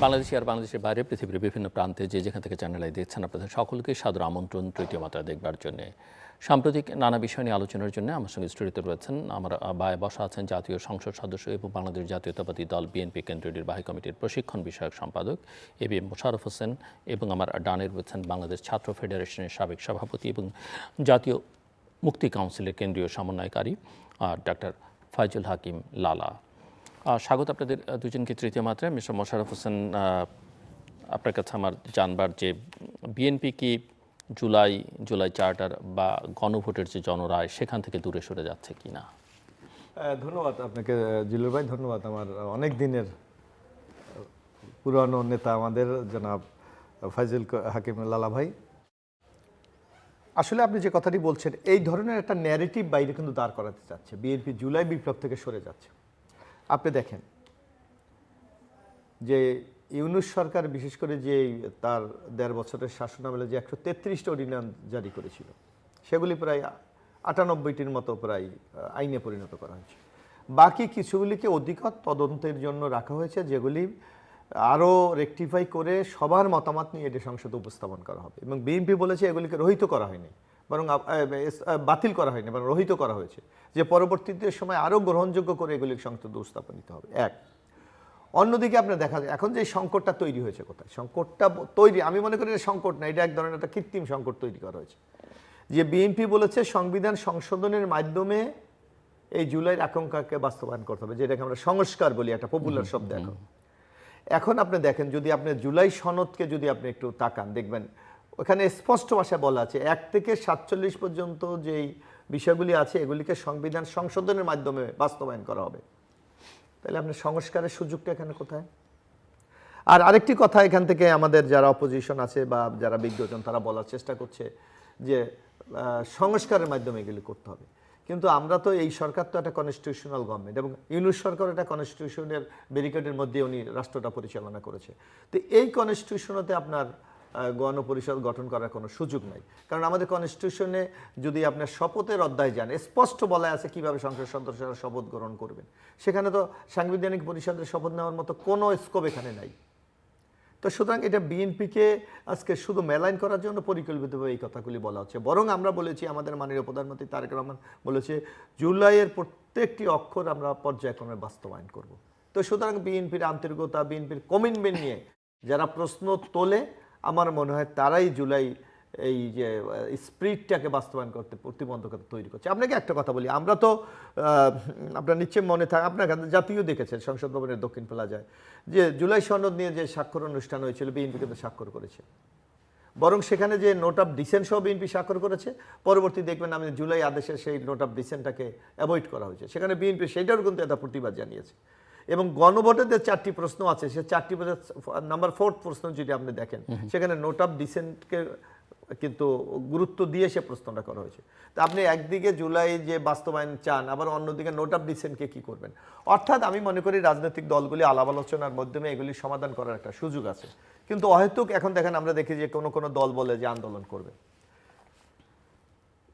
বাংলাদেশি আর বাংলাদেশের বাইরে পৃথিবীর বিভিন্ন প্রান্তে যে যেখান থেকে চ্যানেল আই দেখছেন আপনাদের সকলকে সাদর আমন্ত্রণ তৃতীয় মাত্রা দেখবার জন্য। সাম্প্রতিক নানা বিষয় নিয়ে আলোচনার জন্য আমার সঙ্গে স্টুডিওতে রয়েছেন আমার বায়ে বসা আছেন জাতীয় সংসদ সদস্য এবং বাংলাদেশ জাতীয়তাবাদী দল বিএনপি কেন্দ্রীয় নির্বাহী কমিটির প্রশিক্ষণ বিষয়ক সম্পাদক এবিএম মোশাররফ হোসেন এবং আমার ডানে রয়েছেন বাংলাদেশ ছাত্র ফেডারেশনের সাবেক সভাপতি এবং জাতীয় মুক্তি কাউন্সিলের কেন্দ্রীয় সমন্বয়কারী ডাক্তার ফাইজুল হাকিম লালা। স্বাগত আপনাদের দুজনকে তৃতীয় মাত্রায়। মিস্টার মোশাররফ হোসেন, আপনার কাছে আমার জানবার যে বিএনপি কি জুলাই চার্টার বা গণভোটের যে জনরায় সেখান থেকে দূরে সরে যাচ্ছে কি না? ধন্যবাদ আপনাকে জিলুর ভাই, ধন্যবাদ আমার অনেক দিনের পুরানো নেতা আমাদের জনাব ফাইজুল হাকিম লালা ভাই। আসলে আপনি যে কথাটি বলছেন এই ধরনের একটা ন্যারেটিভ বাইরে কিন্তু দাঁড় করাতে চাচ্ছে বিএনপি জুলাই বিপ্লব থেকে সরে যাচ্ছে। আপনি দেখেন যে ইউনূস সরকার বিশেষ করে যে তার ১.৫ বছরের শাসনামলে যে ১৩৩টা অর্ডিন্যান্স জারি করেছিল সেগুলি প্রায় ৯৮টির মতো প্রায় আইনে পরিণত করা হয়েছে। বাকি কিছুগুলিকে অধিকতর তদন্তের জন্য রাখা হয়েছে, যেগুলি আরও রেকটিফাই করে সবার মতামত নিয়ে এটি সংসদে উপস্থাপন করা হবে। এবং বিএনপি বলেছে এগুলিকে রহিত করা হয়নি, বরং বাতিল করা হয়নি, বরং রহিত করা হয়েছে, যে পরবর্তীতে সময় আরও গ্রহণযোগ্য করে এগুলিকে সংসদে উপস্থাপন নিতে হবে। এক, অন্যদিকে আপনার দেখা যায় এখন যে সংকটটা তৈরি হয়েছে, কোথায় সংকটটা তৈরি, আমি মনে করি এটা সংকট না, এটা এক ধরনের একটা কৃত্রিম সংকট তৈরি করা হয়েছে। যে বিএনপি বলেছে সংবিধান সংশোধনের মাধ্যমে এই জুলাইয়ের আকাঙ্ক্ষাকে বাস্তবায়ন করতে হবে, যেটাকে আমরা সংস্কার বলি, একটা পপুলার শব্দ। এখন আপনি দেখেন, যদি আপনি জুলাই সনদকে যদি আপনি একটু তাকান, দেখবেন ওখানে স্পষ্ট ভাষায় বলা আছে ১ থেকে ৪৭ পর্যন্ত যেই বিষয়গুলি আছে এগুলিকে সংবিধান সংশোধনের মাধ্যমে বাস্তবায়ন করা হবে। তাহলে আপনি সংস্কারের সুযোগটা এখানে কোথায়? আর আরেকটি কথা, এখান থেকে আমাদের যারা অপোজিশন আছে বা যারা বিজ্ঞজন তারা বলার চেষ্টা করছে যে সংস্কারের মাধ্যমে এগুলি করতে হবে, কিন্তু আমরা তো এই সরকার তো একটা কনস্টিটিউশনাল গভর্নমেন্ট এবং ইউনূস সরকার একটা কনস্টিটিউশনের ব্যারিকেডের মধ্যে উনি রাষ্ট্রটা পরিচালনা করেছে। তো এই কনস্টিটিউশনতে আপনার গণপরিষদ গঠন করার কোনো সুযোগ নাই, কারণ আমাদের কনস্টিটিউশনে যদি আপনার শপথের অধ্যায় যান স্পষ্ট বলা আছে কিভাবে সংসদ সদস্যরা শপথ গ্রহণ করবেন। সেখানে তো সাংবিধানিক পরিষদের শপথ নেওয়ার মতো কোনো স্কোপ এখানে নাই। তো সুতরাং এটা বিএনপিকে আজকে শুধু মেলাইন করার জন্য পরিকল্পিতভাবে এই কথাগুলি বলা হচ্ছে। বরং আমরা বলেছি, আমাদের মাননীয় প্রধানমন্ত্রী তারেক রহমান বলেছে জুলাইয়ের প্রত্যেকটি অক্ষর আমরা পর্যায়ক্রমে বাস্তবায়ন করব। তো সুতরাং বিএনপির আন্তরিকতা, বিএনপির কমিটমেন্ট নিয়ে যারা প্রশ্ন তোলে, আমার মনে হয় তারাই জুলাই এই যে স্পিরিটটাকে বাস্তবায়ন করতে প্রতিবন্ধকতা তৈরি করছে। আপনাকে একটা কথা বলি, আমরা তো আপনার নিশ্চয়ই মনে থাকে, আপনার জাতীয় দেখেছেন সংসদ ভবনের দক্ষিণ প্লাজায় যে জুলাই সনদ নিয়ে যে স্বাক্ষর অনুষ্ঠান হয়েছিল, বিএনপি কিন্তু স্বাক্ষর করেছে। বরং সেখানে যে নোট অফ ডিসেন্ট সহ বিএনপি স্বাক্ষর করেছে, পরবর্তী দেখবেন আমি জুলাই আদেশে সেই নোট অফ ডিসেন্টটাকে অ্যাভয়েড করা হয়েছে। সেখানে বিএনপি সেইটারও কিন্তু একটা প্রতিবাদ জানিয়েছে। এবং গণভোটের যে 4টি প্রশ্ন আছে, সে 4টি নাম্বার 4 প্রশ্ন যদি আপনি দেখেন, সেখানে নোট অফ ডিসেন্টকে কিন্তু গুরুত্ব দিয়ে সে প্রশ্নটা করা হয়েছে। তা আপনি একদিকে জুলাই যে বাস্তবায়ন চান, আবার অন্যদিকে নোট অফ ডিসেন্টকে কী করবেন? অর্থাৎ আমি মনে করি রাজনৈতিক দলগুলি আলাপ আলোচনার মাধ্যমে এগুলি সমাধান করার একটা সুযোগ আছে। কিন্তু অহেতুক এখন দেখেন, আমরা দেখি যে কোনো দল বলে যে আন্দোলন করবে।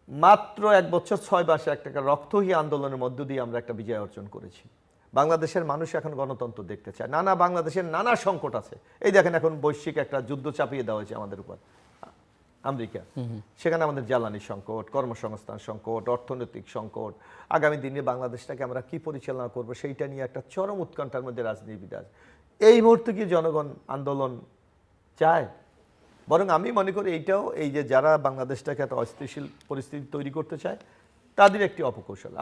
মাত্র 1 বছর 6 মাসে একটা রক্তহী আন্দোলনের মধ্য দিয়ে আমরা একটা বিজয় অর্জন করেছি। বাংলাদেশের মানুষ এখন গণতন্ত্র দেখতে চায়। বাংলাদেশের নানা সংকট আছে। এই দেখেন এখন বৈশ্বিক একটা যুদ্ধ চাপিয়ে দেওয়া হয়েছে আমাদের উপর, আমেরিকা। সেখানে আমাদের জ্বালানি সংকট, কর্মসংস্থান সংকট, অর্থনৈতিক সংকট, আগামী দিনে বাংলাদেশটাকে আমরা কি পরিচালনা করব সেইটা নিয়ে একটা চরম উৎকণ্ঠার মধ্যে রাজনীতিবিদ আছে। এই মুহূর্তে কি জনগণ আন্দোলন চায়? বরং আমি মনে করি এইটাও, এই যে যারা বাংলাদেশটাকে একটা অস্থিতিশীল পরিস্থিতি তৈরি করতে চায় তাদের একটি অপকৌশল।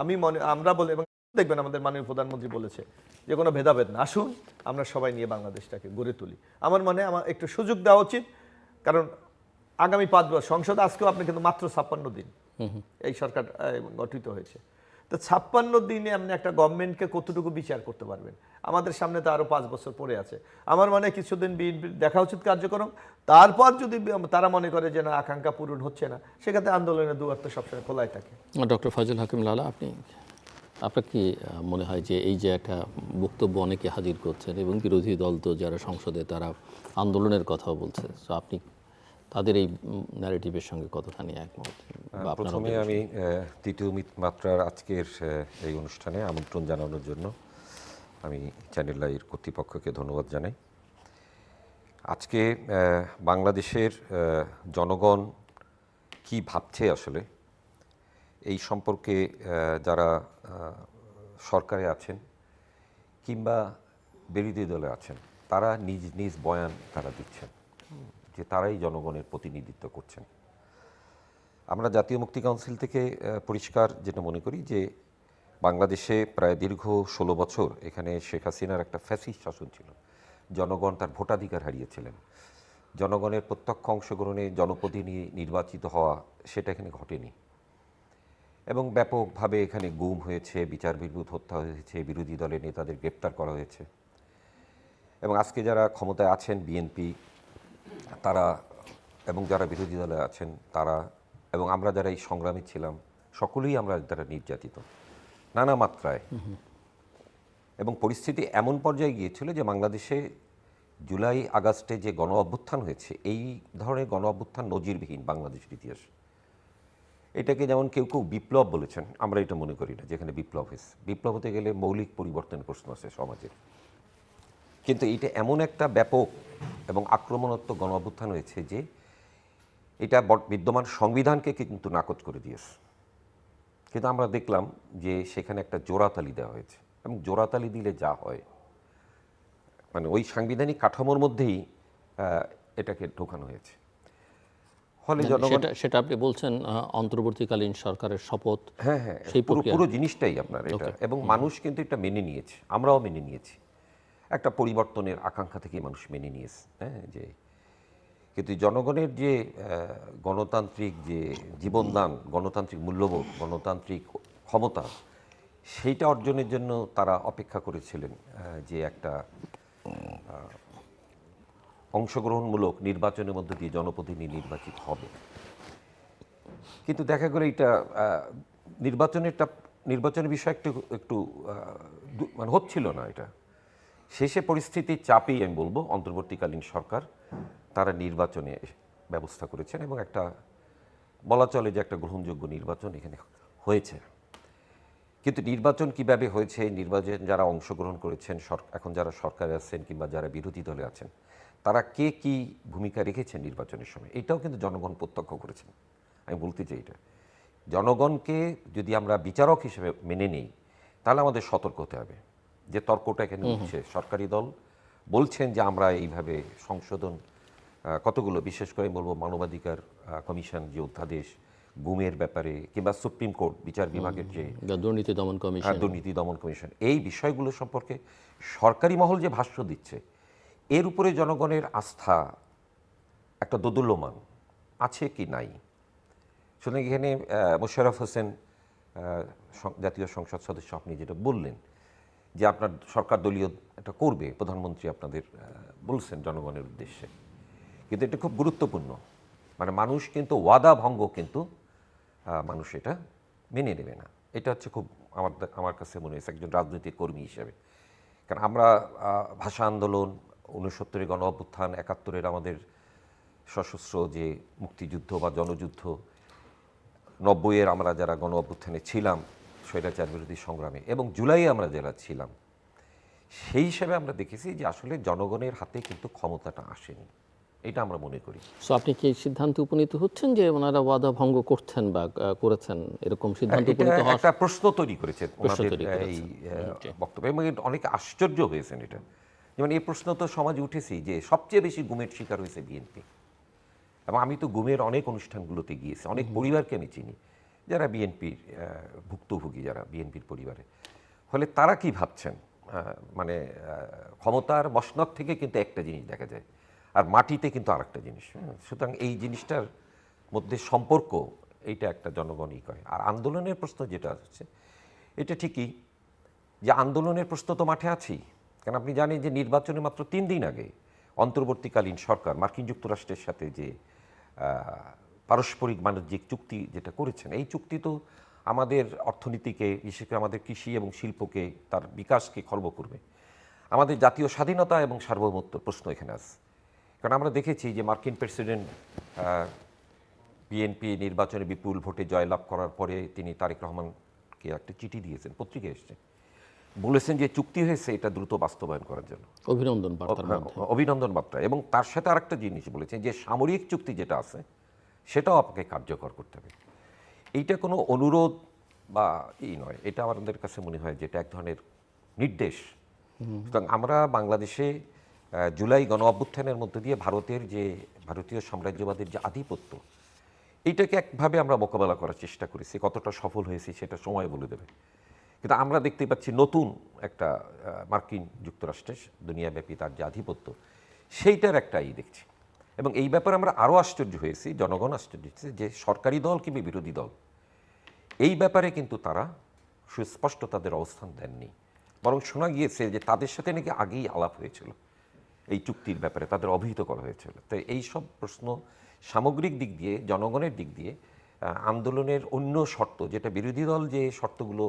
আমরা বলি, এবং দেখবেন আমাদের মাননীয় প্রধানমন্ত্রী বলেছে যে কোনো ভেদাভেদ না, আসুন আমরা সবাই নিয়ে বাংলাদেশটাকে গড়ে তুলি। আমার আমার একটু সুযোগ দেওয়া উচিত, কারণ আগামী 5 বছর সংসদ, আজকেও আপনি কিন্তু মাত্র 56 দিন এই সরকার গঠিত হয়েছে। তো 56 দিনে আপনি একটা গভর্নমেন্টকে কতটুকু বিচার করতে পারবেন? আমাদের সামনে তো আরও 5 বছর পড়ে আছে। আমার মনে হয় কিছুদিন বিএনপির দেখা উচিত কার্যক্রম, তারপর যদি তারা মনে করে যে না আকাঙ্ক্ষা পূরণ হচ্ছে না, সেক্ষেত্রে আন্দোলনের দুয়ার তো সবসময় খোলাই থাকে। ডক্টর ফাইজুল হাকিম লালা, আপনার কি মনে হয় যে এই যে একটা বক্তব্য অনেকে হাজির করছেন এবং বিরোধী দল তো যারা সংসদে তারা আন্দোলনের কথাও বলছে, তো আপনি তাদের এই ন্যারেটিভের সঙ্গে কতখানি একমত? প্রথমে আমি তৃতীয় মাত্রার আজকের এই অনুষ্ঠানে আমন্ত্রণ জানানোর জন্য আমি চ্যানেল আইয়ের কর্তৃপক্ষকে ধন্যবাদ জানাই। আজকে বাংলাদেশের জনগণ কি ভাবছে আসলে এই সম্পর্কে যারা সরকারে আছেন কিংবা বিরোধী দলে আছেন তারা নিজ নিজ বয়ান তারা দিচ্ছেন যে তারাই জনগণের প্রতিনিধিত্ব করছেন। আমরা জাতীয় মুক্তি কাউন্সিল থেকে পরিষ্কার যেটা মনে করি যে বাংলাদেশে প্রায় দীর্ঘ 16 বছর এখানে শেখ হাসিনার একটা ফ্যাসিস্ট শাসন ছিল। জনগণ তার ভোটাধিকার হারিয়েছিলেন। জনগণের প্রত্যক্ষ অংশগ্রহণে জনপ্রতিনিধি নির্বাচিত হওয়া সেটা এখানে ঘটেনি এবং ব্যাপকভাবে এখানে গুম হয়েছে, বিচার বিরোধ হত্যা হয়েছে, বিরোধী দলের নেতাদের গ্রেপ্তার করা হয়েছে এবং আজকে যারা ক্ষমতায় আছেন বিএনপি তারা এবং যারা বিরোধী দলে আছেন তারা এবং আমরা যারা এই সংগ্রামী ছিলাম সকলেই আমরা তারা নির্যাতিত নানা মাত্রায় এবং পরিস্থিতি এমন পর্যায়ে গিয়েছিল যে বাংলাদেশে জুলাই আগস্টে যে গণ অভ্যুত্থান হয়েছে এই ধরনের গণ অভ্যুত্থান নজিরবিহীন বাংলাদেশের ইতিহাস। এটাকে যেমন কেউ কেউ বিপ্লব বলেছেন, আমরা এটা মনে করি না যেখানে বিপ্লব হয়েছে। বিপ্লব হতে গেলে মৌলিক পরিবর্তনের প্রশ্ন আছে সমাজের, কিন্তু এটা এমন একটা ব্যাপক এবং আক্রমণাত্মক গণ অভ্যুত্থান হয়েছে যে এটা বিদ্যমান সংবিধানকে কিন্তু নাকচ করে দিয়েছে। কিন্তু আমরা দেখলাম যে সেখানে একটা জোড়াতালি দেওয়া হয়েছে এবং জোড়াতালি দিলে যা হয় মানে ওই সাংবিধানিক কাঠামোর মধ্যেই এটাকে ঢোকানো হয়েছে। ফলে জনগণ সেটা আপনি বলছেন অন্তর্বর্তীকালীন সরকারের শপথ। হ্যাঁ হ্যাঁ, সেই পুরো জিনিসটাই আপনার এটা এবং মানুষ কিন্তু এটা মেনে নিয়েছে, আমরাও মেনে নিয়েছি। একটা পরিবর্তনের আকাঙ্ক্ষা থেকে মানুষ মেনে নিয়েছে। হ্যাঁ, যে কিন্তু জনগণের যে গণতান্ত্রিক যে জীবনদান, গণতান্ত্রিক মূল্যবোধ, গণতান্ত্রিক ক্ষমতা সেইটা অর্জনের জন্য তারা অপেক্ষা করেছিলেন যে একটা অংশগ্রহণমূলক নির্বাচনের মধ্যে দিয়ে জনপ্রতিনিধি নির্বাচিত হবে। কিন্তু দেখা গেল এটা নির্বাচনের বিষয় একটু মানে হচ্ছিল না। এটা শেষে পরিস্থিতির চাপেই আমি বলবো অন্তর্বর্তীকালীন সরকার তারা নির্বাচনে ব্যবস্থা করেছেন এবং একটা বলা চলে যে একটা গ্রহণযোগ্য নির্বাচন এখানে হয়েছে। কিন্তু নির্বাচন কিভাবে হয়েছে, নির্বাচন যারা অংশগ্রহণ করেছেন, এখন যারা সরকারে আছেন কিংবা যারা বিরোধী দলে আছেন তারা কে কি ভূমিকা রেখেছেন নির্বাচনের সময় এটাও কিন্তু জনগণ প্রত্যক্ষ করেছেন। আমি বলতে চাই এটা জনগণকে যদি আমরা বিচারক হিসেবে মেনে নিই তাহলে আমাদের সতর্ক হতে হবে যে তর্কটা এখানে হচ্ছে। সরকারি দল বলছেন যে আমরা এইভাবে সংশোধন কতগুলো, বিশেষ করে বলবো মানবাধিকার কমিশন যে অধ্যাদেশ গুমের ব্যাপারে কিংবা সুপ্রিম কোর্ট বিচার বিভাগের যে দুর্নীতি দমন কমিশন এই বিষয়গুলো সম্পর্কে সরকারি মহল যে ভাষ্য দিচ্ছে এর উপরে জনগণের আস্থা একটা দোদুল্যমান আছে কি নাই। সুতরাং এখানে মোশাররফ হোসেন জাতীয় সংসদ সদস্য আপনি যেটা বললেন যে আপনার সরকার দলীয় এটা করবে, প্রধানমন্ত্রী আপনাদের বলছেন জনগণের উদ্দেশ্যে, কিন্তু এটা খুব গুরুত্বপূর্ণ। মানে মানুষ কিন্তু ওয়াদা ভঙ্গ কিন্তু মানুষ এটা মেনে নেবে না। এটা হচ্ছে খুব আমার কাছে মনে হয়েছে একজন রাজনৈতিক কর্মী হিসেবে। কারণ আমরা ভাষা আন্দোলন, 69-এর গণ অভ্যুত্থান, 71-এর আমাদের সশস্ত্র যে মুক্তিযুদ্ধ বা জনযুদ্ধ, 90-এর আমরা যারা গণ অভ্যুত্থানে ছিলাম স্বৈরাচার বিরোধী সংগ্রামে এবং জুলাইয়ে আমরা যারা ছিলাম, সেই হিসাবে আমরা দেখেছি যে আসলে জনগণের হাতে কিন্তু ক্ষমতাটা আসেনি, এটা আমরা মনে করি। সো আপনি কি সিদ্ধান্তে উপনীত হচ্ছেন যে ওনারা ওয়াদা ভঙ্গ করছেন বা করেছেন এরকম সিদ্ধান্ত উপনীত হওয়া? একটা প্রশ্ন তৈরি করেছে ওনাদের এই বক্তব্য এবং অনেকে আশ্চর্য হয়েছেন এটা। যেমন এই প্রশ্ন তো সমাজে উঠেছি যে সবচেয়ে বেশি গুমের শিকার হয়েছে বিএনপি এবং আমি তো গুমের অনেক অনুষ্ঠানগুলোতে গিয়েছি, অনেক পরিবারকে আমি চিনি যারা বিএনপির ভুক্তভোগী, যারা বিএনপির পরিবারে। ফলে তারা কি ভাবছেন, মানে ক্ষমতার মসনদ থেকে কিন্তু একটা জিনিস দেখা যায় আর মাটিতে কিন্তু আরেকটা জিনিস। সুতরাং এই জিনিসটার মধ্যে সম্পর্ক এইটা একটা জনগণই কয়। আর আন্দোলনের প্রশ্ন যেটা হচ্ছে এটা ঠিকই যে আন্দোলনের প্রশ্ন তো মাঠে আছেই। কারণ আপনি জানেন যে নির্বাচনের মাত্র 3 দিন আগে অন্তর্বর্তীকালীন সরকার মার্কিন যুক্তরাষ্ট্রের সাথে যে পারস্পরিক বাণিজ্যিক চুক্তি যেটা করেছেন, এই চুক্তি তো আমাদের অর্থনীতিকে, বিশেষ করে আমাদের কৃষি এবং শিল্পকে, তার বিকাশকে খর্ব করবে। আমাদের জাতীয় স্বাধীনতা এবং সার্বভৌমত্ব প্রশ্ন এখানে আছে। কারণ আমরা দেখেছি যে মার্কিন প্রেসিডেন্ট বিএনপি নির্বাচনে বিপুল ভোটে জয়লাভ করার পরে তিনি তারেক রহমানকে একটা চিঠি দিয়েছেন, পত্রিকায় এসছে, বলেছেন যে চুক্তি হয়েছে এটা দ্রুত বাস্তবায়ন করার জন্য, অভিনন্দন বার্তার মধ্যে। অভিনন্দন বার্তা। এবং তার সাথে আরেকটা জিনিস বলেছেন যে সামরিক চুক্তি যেটা আছে সেটাও আপনাকে কার্যকর করতে হবে। এইটা কোনো অনুরোধ বা নয়, এটা আমাদের কাছে মনে হয় যেটা এক ধরনের নির্দেশ। সুতরাং আমরা বাংলাদেশে জুলাই গণ অভ্যুত্থানের মধ্যে দিয়ে ভারতীয় সাম্রাজ্যবাদের যে আধিপত্য, এইটাকে একভাবে আমরা মোকাবেলা করার চেষ্টা করেছি। কতটা সফল হয়েছি সেটা সময় বলে দেবে। কিন্তু আমরা দেখতে পাচ্ছি নতুন একটা মার্কিন যুক্তরাষ্ট্রের দুনিয়াব্যাপী তার যে আধিপত্য, সেইটার একটাই দেখছি। এবং এই ব্যাপারে আমরা আরও আশ্চর্য হয়েছি, জনগণ আশ্চর্য হয়েছে যে সরকারি দল কিংবা বিরোধী দল এই ব্যাপারে কিন্তু তারা সুস্পষ্ট তাদের অবস্থান দেননি। বরং শোনা গিয়েছে যে তাদের সাথে নাকি আগেই আলাপ হয়েছিল এই চুক্তির ব্যাপারে, তাদের অবহিত করা হয়েছিল। তো এই সব প্রশ্ন সামগ্রিক দিক দিয়ে, জনগণের দিক দিয়ে আন্দোলনের অন্য শর্ত, যেটা বিরোধী দল যে শর্তগুলো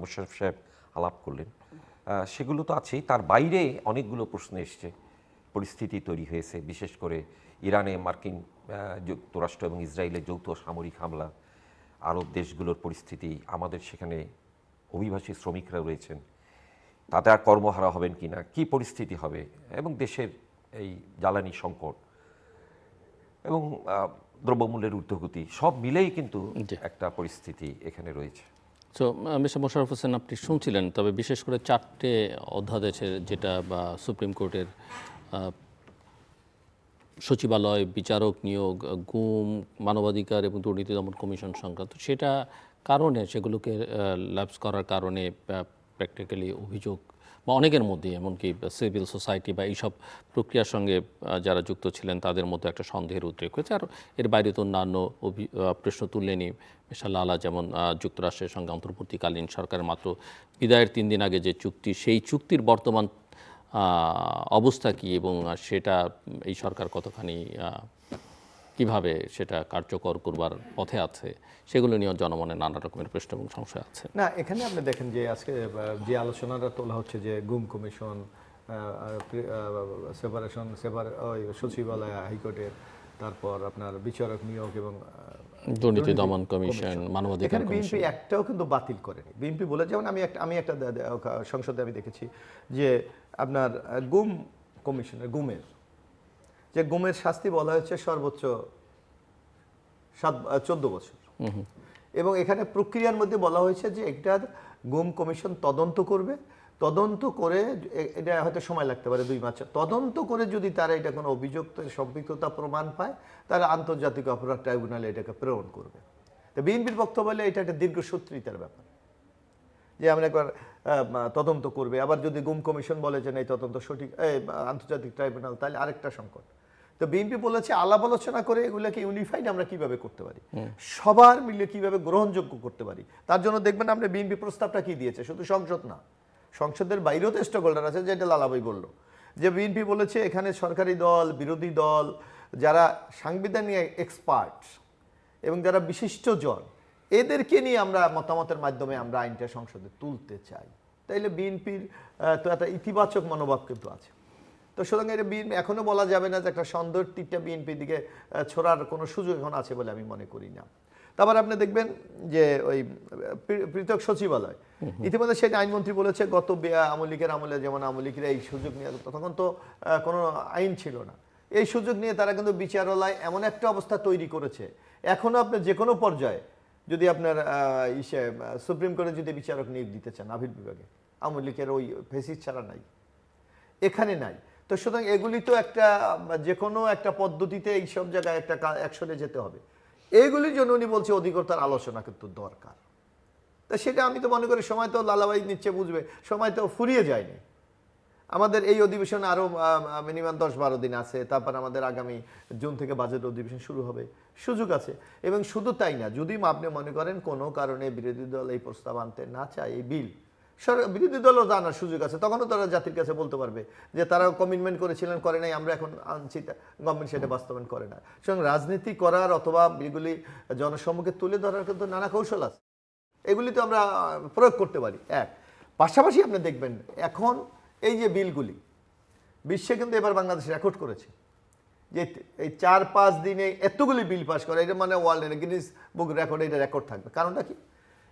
মোশাররফ সাহেব আলাপ করলেন, সেগুলো তো আছেই। তার বাইরে অনেকগুলো প্রশ্ন এসছে, পরিস্থিতি তৈরি হয়েছে, বিশেষ করে ইরানে মার্কিন যুক্তরাষ্ট্র এবং ইসরায়েলের যৌথ সামরিক হামলা, আরব দেশগুলোর পরিস্থিতি, আমাদের সেখানে অভিবাসী শ্রমিকরা রয়েছেন, তাদের আর কর্মহারা হবেন কি না, কী পরিস্থিতি হবে, এবং দেশের এই জ্বালানি সংকট এবং দ্রব্যমূল্যের ঊর্ধ্বগতি, সব মিলেই কিন্তু একটা পরিস্থিতি এখানে রয়েছে। সো মিস্টার মোশাররফ হোসেন, আপনি শুনছিলেন, তবে বিশেষ করে 4টে অধ্যাদেশের যেটা বা সুপ্রিম কোর্টের সচিবালয়, বিচারক নিয়োগ, গুম, মানবাধিকার এবং দুর্নীতি দমন কমিশন সংক্রান্ত, সেটা কারণে সেগুলোকে ল্যাপস করার কারণে প্র্যাকটিক্যালি অভিযোগ বা অনেকের মধ্যে, এমনকি সিভিল সোসাইটি বা এইসব প্রক্রিয়ার সঙ্গে যারা যুক্ত ছিলেন তাদের মধ্যে একটা সন্দেহের উদ্রেক হয়েছে। আর এর বাইরে তো অন্যান্য প্রশ্ন তুললেনি মিস্টার লালা, যেমন যুক্তরাষ্ট্রের সঙ্গে অন্তর্বর্তীকালীন সরকারের মাত্র বিদায়ের 3 দিন আগে যে চুক্তি, সেই চুক্তির বর্তমান অবস্থা কি, এবং সেটা এই সরকার কতখানি কিভাবে সেটা কার্যকর করবার পথে আছে, সেগুলো নিয়েও জনমনে নানা রকমের প্রশ্ন এবং সংশয় আছে। না, এখানে আপনি দেখেন যে আজকে যে আলোচনাটা তোলা হচ্ছে যে গুম কমিশন, সচিবালয় হাইকোর্টের, তারপর আপনার বিচারক নিয়োগ এবং দুর্নীতি দমন কমিশন, মানবাধিকার এখানে কমিশন, বিএনপি একটাও কিন্তু বাতিল করেনি। বিএনপি বলে, যেমন আমি একটা সংসদে আমি দেখেছি যে আপনার গুম কমিশনের গুমের শাস্তি বলা হয়েছে সর্বোচ্চ 14 বছর, এবং এখানে প্রক্রিয়ার মধ্যে বলা হয়েছে যে এটার গুম কমিশন তদন্ত করবে, তদন্ত করে, এটা হয়তো সময় লাগতে পারে 2 মাস, তদন্ত করে যদি তারা এটা কোনো অভিযুক্ত সম্পৃক্ততা প্রমাণ পায়, তারা আন্তর্জাতিক অপরাধ ট্রাইব্যুনালে এটাকে প্রেরণ করবে। তো বিএনপির বক্তব্য হলে এটা একটা দীর্ঘসূত্রিতার ব্যাপার, যে আমরা একবার তদন্ত করবে, আবার যদি গুম কমিশন বলে যে না এই তদন্ত সঠিক, আন্তর্জাতিক ট্রাইব্যুনাল, তাহলে আরেকটা সংকট। তো বিএনপি বলেছে আলাপ আলোচনা করে এগুলোকে ইউনিফাইড আমরা কিভাবে করতে পারি, সবার মিলে কিভাবে গ্রহণযোগ্য করতে পারি। তার জন্য দেখবেন আমরা বিএনপি প্রস্তাবটা কি দিয়েছে, শুধু সংসদ না, সংসদের বাইরেও তো স্টেক হোল্ডার আছে, যেটা লালাভাই বলল, যে বিএনপি বলেছে এখানে সরকারি দল, বিরোধী দল, যারা সাংবিধানিক এক্সপার্ট এবং যারা বিশিষ্ট জন, এদেরকে নিয়ে আমরা মতামতের মাধ্যমে আমরা আইনটা সংসদে তুলতে চাই। তাইলে বিএনপির তো একটা ইতিবাচক মনোভাব কিন্তু আছে। তো সুতরাং এটা বিএনপি, এখনো বলা যাবে না যে একটা সন্দেহের তীরটা বিএনপির দিকে ছোড়ার কোনো সুযোগ এখন আছে বলে আমি মনে করি না। তারপর আপনি দেখবেন যে ওই পৃথক সচিবালয়, ইতিমধ্যে সেটা আইনমন্ত্রী বলেছে গত আওয়ামী লীগের আমলে, যেমন আওয়ামী লীগের এই সুযোগ নিয়ে, তখন তো কোনো আইন ছিল না, এই সুযোগ নিয়ে তারা কিন্তু বিচারালয় এমন একটা অবস্থা তৈরি করেছে, এখনো আপনি যে কোনো পর্যায়ে যদি আপনার সুপ্রিম কোর্টে যদি বিচারক নিয়োগ দিতে চান আপিল বিভাগে, আওয়ামী লীগের ওই ফেসিস ছাড়া নাই, এখানে নাই। তো সুতরাং এগুলি তো একটা যে কোনো একটা পদ্ধতিতে এই সব জায়গায় একটা অ্যাকশনে যেতে হবে। এইগুলির জন্য উনি বলছে অধিকর্তার আলোচনা কিন্তু দরকার। তা সেটা আমি তো মনে করি সময় তো লালাবাই নিচ্ছে, বুঝবে, সময় তো ফুরিয়ে যায়নি। আমাদের এই অধিবেশন আরও মিনিমাম 10-12 দিন আছে, তারপর আমাদের আগামী জুন থেকে বাজেট অধিবেশন শুরু হবে, সুযোগ আছে। এবং শুধু তাই না, যদি আপনি মনে করেন কোনো কারণে বিরোধী দল এই প্রস্তাব আনতে না চায়, এই বিল, বিরোধী দলও জানার সুযোগ আছে, তখনও তারা জাতির কাছে বলতে পারবে যে তারা কমিটমেন্ট করেছিলেন, করে নাই, আমরা এখন আনছি, গভর্নমেন্ট সেটা বাস্তবায়ন করে না। সুতরাং রাজনীতি করার অথবা এগুলি জনসম্মুখে তুলে ধরার কিন্তু নানা কৌশল আছে, এগুলি তো আমরা প্রয়োগ করতে পারি। পাশাপাশি আপনি দেখবেন এখন এই যে বিলগুলি বিশ্বে কিন্তু এবার বাংলাদেশ রেকর্ড করেছে, যে এই 4-5 দিনে এতগুলি বিল পাস করে, এটা মানে ওয়ার্ল্ড গিনেস বুক রেকর্ড, এটা রেকর্ড থাকবে। কারণটা কি?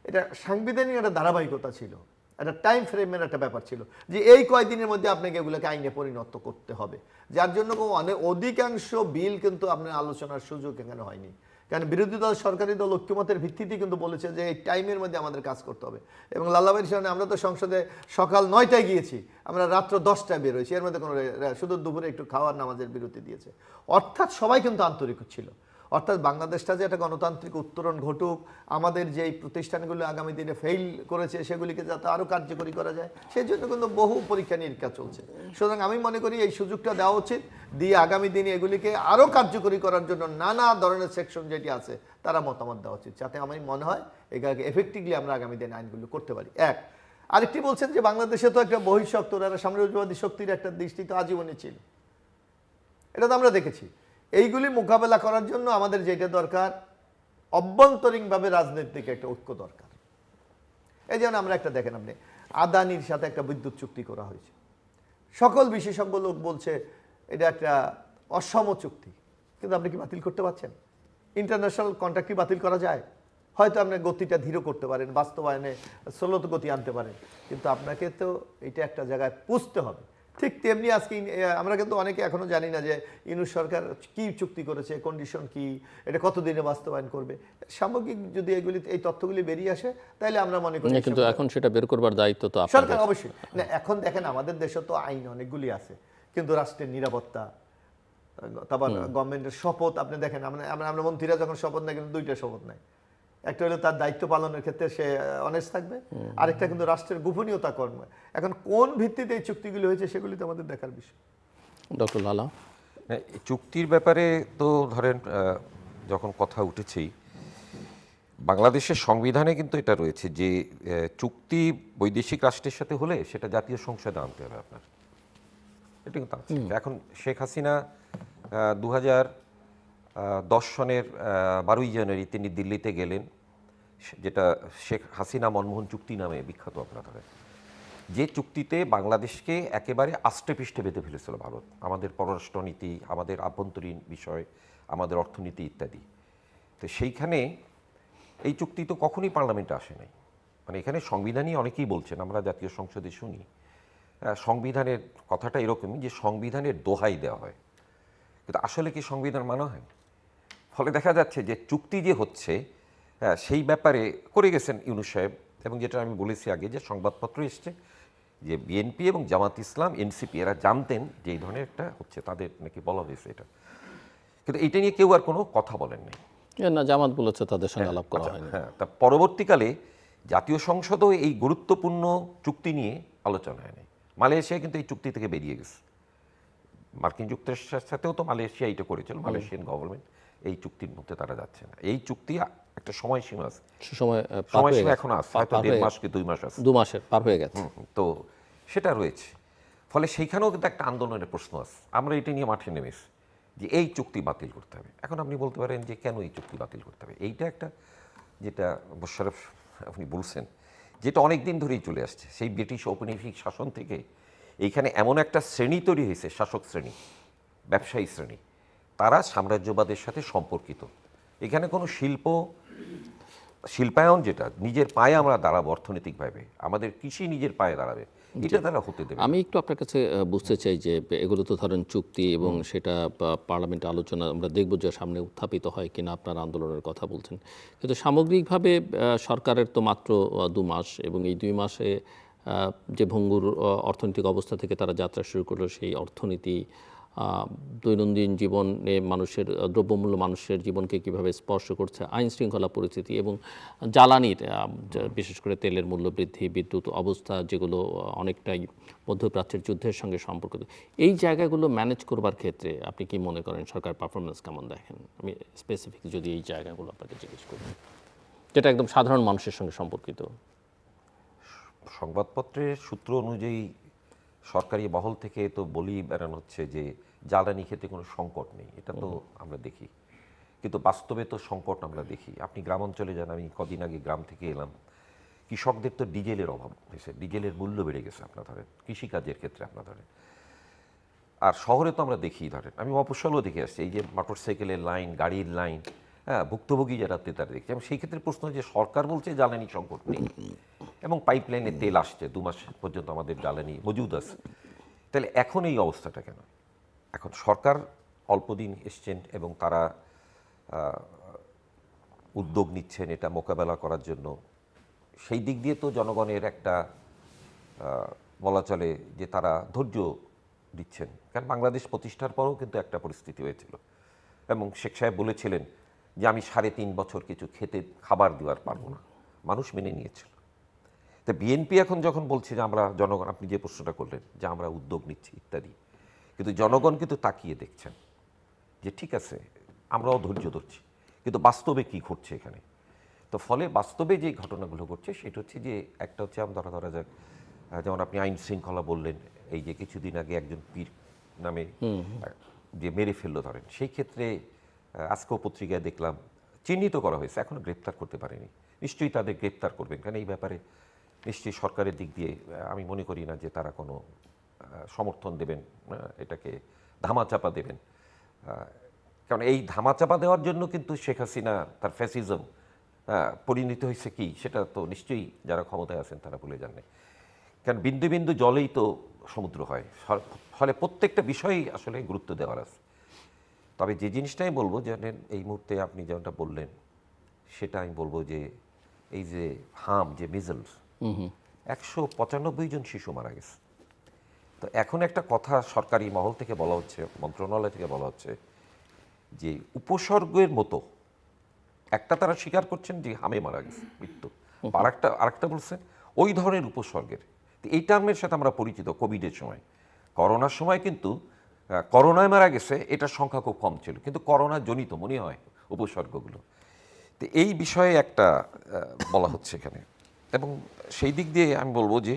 এটা সাংবিধানিক একটা ধারাবাহিকতা ছিল। একটা টাইম ফ্রেমের একটা ব্যাপার ছিল যে এই কয়দিনের মধ্যে আপনাকে এগুলোকে আইনে পরিণত করতে হবে, যার জন্য অনেক অধিকাংশ বিল কিন্তু আপনার আলোচনার সুযোগ এখানে হয়নি। কারণ বিরোধী দল সরকারি দল ঐক্যমতের ভিত্তিতে কিন্তু বলেছে যে এই টাইমের মধ্যে আমাদের কাজ করতে হবে। এবং লাল্লাবাড়ির সামনে আমরা তো সংসদে সকাল 9টায় গিয়েছি, আমরা রাত্র 10টায় বের হয়েছি, এর মধ্যে কোনো শুধু দুপুরে একটু খাওয়ার নামাজের বিরতি দিয়েছে। অর্থাৎ সবাই কিন্তু আন্তরিক ছিল, অর্থাৎ বাংলাদেশটা যে একটা গণতান্ত্রিক উত্তরণ ঘটুক, আমাদের যেই প্রতিষ্ঠানগুলো আগামী দিনে ফেইল করেছে সেগুলিকে যাতে আরও কার্যকরী করা যায়, সেই জন্য কিন্তু বহু পরীক্ষা নিরীক্ষা চলছে। সুতরাং আমি মনে করি এই সুযোগটা দেওয়া উচিত, দিয়ে আগামী দিনে এগুলিকে আরও কার্যকরী করার জন্য নানা ধরনের সেকশন যেটি আছে তারা মতামত দেওয়া উচিত, যাতে আমার মনে হয় এগুলোকে এফেক্টিভলি আমরা আগামী দিনে আইনগুলো করতে পারি। এক, আরেকটি বলছেন যে বাংলাদেশে তো একটা বহিঃশক্তি, সাম্রাজ্যবাদী শক্তির একটা দৃষ্টি তো আজীবনে ছিল, এটা তো আমরা দেখেছি। এইগুলি মোকাবেলা করার জন্য আমাদের যেটা দরকার, অভ্যন্তরীণভাবে রাজনৈতিক একটা ঐক্য দরকার। এই যেমন আমরা একটা দেখেন, আপনি আদানির সাথে একটা বিদ্যুৎ চুক্তি করা হয়েছে, সকল বিশেষজ্ঞ লোক বলছে এটা একটা অসম চুক্তি, কিন্তু আপনি কি বাতিল করতে পারছেন? ইন্টারন্যাশনাল কন্ট্রাক্ট কি বাতিল করা যায়? হয়তো আপনি গতিটা ধীর করতে পারেন, বাস্তবায়নে স্লোত গতি আনতে পারেন, কিন্তু আপনাকে তো এটা একটা জায়গায় পুষতে হবে। ঠিক তেমনি আজকে আমরা কিন্তু অনেকে এখনো জানি না যে ইউনূস সরকার কি চুক্তি করেছে, কন্ডিশন কি, এটা কতদিনে বাস্তবায়ন করবে। সামগ্রিক যদি এগুলি এই তথ্যগুলি বেরিয়ে আসে তাহলে আমরা মনে করি, কিন্তু এখন সেটা বের করবার দায়িত্ব তো সরকার অবশ্যই না। এখন দেখেন আমাদের দেশে তো আইন অনেকগুলি আছে, কিন্তু রাষ্ট্রের নিরাপত্তা, তারপর গভর্নমেন্টের শপথ, আপনি দেখেন আমরা মন্ত্রীরা যখন শপথ নেয় কিন্তু দুইটা শপথ নেয়, একটা হলো তার দায়িত্ব পালনের ক্ষেত্রে সে অনেস্ট থাকবে, আরেকটা কিন্তু রাষ্ট্রের গোপনীয়তা কর্ম। এখন কোন ভিত্তিতে এই চুক্তিগুলি হয়েছে সেগুলি তো আমাদের দেখার বিষয়। ডক্টর লালা, চুক্তির ব্যাপারে তো ধরেন যখন কথা উঠেছেই, বাংলাদেশের সংবিধানে কিন্তু এটা রয়েছে যে চুক্তি বৈদেশিক রাষ্ট্রের সাথে হলে সেটা জাতীয় সংসদে আনতে হবে আপনার, এটা কিন্তু আছে। এখন শেখ হাসিনা 2010 সনের 12ই জানুয়ারি তিনি দিল্লিতে গেলেন, যেটা শেখ হাসিনা মনমোহন চুক্তি নামে বিখ্যাত আপনারা, যে চুক্তিতে বাংলাদেশকে একেবারে আষ্টে পৃষ্ঠে বেঁধে ফেলেছিল ভারত, আমাদের পররাষ্ট্রনীতি, আমাদের আভ্যন্তরীণ বিষয়, আমাদের অর্থনীতি ইত্যাদি। তো সেইখানে এই চুক্তি তো কখনোই পার্লামেন্টে আসে নাই। মানে এখানে সংবিধানই অনেকেই বলছেন, আমরা জাতীয় সংসদে শুনি সংবিধানের কথাটা এরকমই যে সংবিধানের দোহাই দেওয়া হয়, কিন্তু আসলে কি সংবিধান মানা হয়? ফলে দেখা যাচ্ছে যে চুক্তি যে হচ্ছে সেই ব্যাপারে করে গেছেন ইউনূস সাহেব, এবং যেটা আমি বলেছি আগে যে সংবাদপত্র এসছে যে বিএনপি এবং জামাত ইসলাম, এনসিপি এরা জানতেন যে এই ধরনের একটা হচ্ছে, তাদের নাকি বলা হয়েছে এটা, কিন্তু এইটা নিয়ে কেউ আর কোনো কথা বলেন নাই। না, জামাত বলেছে তাদের সঙ্গে আলাপ করা হয়নি। হ্যাঁ, তা পরবর্তীকালে জাতীয় সংসদও এই গুরুত্বপূর্ণ চুক্তি নিয়ে আলোচনা হয়নি। মালয়েশিয়া কিন্তু এই চুক্তি থেকে বেরিয়ে গেছে, মার্কিন যুক্তরাষ্ট্রের সাথেও তো মালয়েশিয়া এইটা করেছিল, মালয়েশিয়ান গভর্নমেন্ট এই চুক্তির মধ্যে তারা যাচ্ছে না। এই চুক্তি একটা সময়সীমা আছে, সময়সীমা এখন আছে, হয়তো 1.5 মাস কি 2 মাস আছে, 2 মাসের পার হয়ে গেছে, তো সেটা রয়েছে। ফলে সেইখানেও কিন্তু একটা আন্দোলনের প্রশ্ন আছে। আমরা এটা নিয়ে মাঠে নেমেছি যে এই চুক্তি বাতিল করতে হবে। এখন আপনি বলতে পারেন যে কেন এই চুক্তি বাতিল করতে হবে, এইটা একটা যেটা মোশাররফ আপনি বলছেন যেটা অনেক দিন ধরেই চলে আসছে, সেই ব্রিটিশ ঔপনিবেশিক শাসন থেকে এইখানে এমন একটা শ্রেণী তৈরি হয়েছে, শাসক শ্রেণী, ব্যবসায়ী শ্রেণী, তারা সাম্রাজ্যবাদের সাথে সম্পর্কিত। এখানে কোনো শিল্পায়ন যেটা নিজের পায়ে আমরা দাঁড়াবো অর্থনৈতিকভাবে, আমাদের কৃষি নিজের পায়ে দাঁড়াবে, এটা তারা হতে দেবে। আমি একটু আপনার কাছে বুঝতে চাই যে এগুলো তো ধরেন চুক্তি, এবং সেটা পার্লামেন্টে আলোচনা আমরা দেখব যে সামনে উত্থাপিত হয় কিনা, আপনার আন্দোলনের কথা বলছেন, কিন্তু সামগ্রিকভাবে সরকারের তো মাত্র 2 মাস, এবং এই 2 মাসে যে ভঙ্গুর অর্থনৈতিক অবস্থা থেকে তারা যাত্রা শুরু করলো, সেই অর্থনীতি, দৈনন্দিন জীবনে মানুষের দ্রব্যমূল্য মানুষের জীবনকে কিভাবে স্পর্শ করছে, আইন শৃঙ্খলা পরিস্থিতি এবং জ্বালানির বিশেষ করে তেলের মূল্য বৃদ্ধি, বিদ্যুৎ অবস্থা, যেগুলো অনেকটাই মধ্যপ্রাচ্যের যুদ্ধের সঙ্গে সম্পর্কিত, এই জায়গাগুলো ম্যানেজ করবার ক্ষেত্রে আপনি কি মনে করেন সরকার পারফরমেন্স কেমন দেখেন? আমি স্পেসিফিক যদি এই জায়গাগুলো আপনাকে জিজ্ঞেস করি, যেটা একদম সাধারণ মানুষের সঙ্গে সম্পর্কিত। সংবাদপত্রের সূত্র অনুযায়ী সরকারি মহল থেকে তো বলি বেড়ানো হচ্ছে যে জ্বালানি ক্ষেত্রে কোনো সংকট নেই, এটা তো আমরা দেখি, কিন্তু বাস্তবে তো সংকট আমরা দেখি। আপনি গ্রামাঞ্চলে যান, আমি কদিন আগে গ্রাম থেকে এলাম, কৃষকদের তো ডিজেলের অভাব হয়েছে, ডিজেলের মূল্য বেড়ে গেছে আপনার ধরেন কৃষিকাজের ক্ষেত্রে আপনার ধরেন। আর শহরে তো আমরা দেখি, ধরেন আমি মফস্বলও দেখে আসছি, এই যে মোটরসাইকেলের লাইন, গাড়ির লাইন, হ্যাঁ, ভুক্তভোগী যারা তারা দেখছে। এবং সেই ক্ষেত্রে প্রশ্ন যে সরকার বলছে জ্বালানি সংকট নেই এবং পাইপলাইনে তেল আসছে, 2 মাস পর্যন্ত আমাদের জ্বালানি মজুদ আছে, তাহলে এখন এই অবস্থাটা কেন? এখন সরকার অল্প দিন এসছেন এবং তারা উদ্যোগ নিচ্ছেন এটা মোকাবেলা করার জন্য। সেই দিক দিয়ে তো জনগণের একটা বলা চলে যে তারা ধৈর্য দিচ্ছেন, কারণ বাংলাদেশ প্রতিষ্ঠার পরও কিন্তু একটা পরিস্থিতি হয়েছিল এবং শেখ সাহেব বলেছিলেন যে আমি 3.5 বছর কিছু খাবার দেওয়ার পারবো না, মানুষ মেনে নিয়েছিল। তা বিএনপি এখন যখন বলছে যে আমরা জনগণ, আপনি যে প্রশ্নটা করলেন যে আমরা উদ্যোগ নিচ্ছি ইত্যাদি, কিন্তু জনগণ কিন্তু তাকিয়ে দেখছেন যে ঠিক আছে আমরাও ধৈর্য ধরছি, কিন্তু বাস্তবে কি ঘটছে এখানে। তো ফলে বাস্তবে যে ঘটনাগুলো ঘটছে সেটা হচ্ছে যে একটা হচ্ছে ধরা যাক, যেমন আপনি আইন শৃঙ্খলা বললেন, এই যে কিছুদিন আগে একজন পীর নামে যে মেরে ফেললো ধরেন, সেই ক্ষেত্রে আজকেও পত্রিকায় দেখলাম চিহ্নিত করা হয়েছে, এখনো গ্রেপ্তার করতে পারেনি। নিশ্চয়ই তাদের গ্রেপ্তার করবেন, কারণ এই ব্যাপারে নিশ্চয়ই সরকারের দিক দিয়ে আমি মনে করি না যে তারা কোনো সমর্থন দেবেন, এটাকে ধামাচাপা দেবেন। কারণ এই ধামাচাপা দেওয়ার জন্য কিন্তু শেখ হাসিনা তার ফ্যাসিজম পরিণত হয়েছে কি, সেটা তো নিশ্চয়ই যারা ক্ষমতায় আছেন তারা ভুলে যান না। কারণ বিন্দু বিন্দু জলেই তো সমুদ্র হয়, ফলে প্রত্যেকটা বিষয়েই আসলে গুরুত্ব দেওয়ার আছে। তবে যে জিনিসটাই বলবো, জানেন এই মুহূর্তে আপনি যেমনটা বললেন সেটা আমি বলবো যে এই যে যে মিজলস, 195 জন শিশু মারা গেছে। তো এখন একটা কথা সরকারি মহল থেকে বলা হচ্ছে, মন্ত্রণালয় থেকে বলা হচ্ছে যে উপসর্গের মতো, একটা তারা স্বীকার করছেন যে হামে মারা গেছে মৃত্যু, আরেকটা বলছেন ওই ধরনের উপসর্গের। এই টার্মের সাথে আমরা পরিচিত কোভিডের সময়, করোনার সময় কিন্তু করোনায় মারা গেছে এটার সংখ্যা খুব কম ছিল, কিন্তু করোনা জনিত মনে হয় উপসর্গগুলো। তো এই বিষয়ে একটা বলা হচ্ছে এখানে। এবং সেই দিক দিয়ে আমি বলবো যে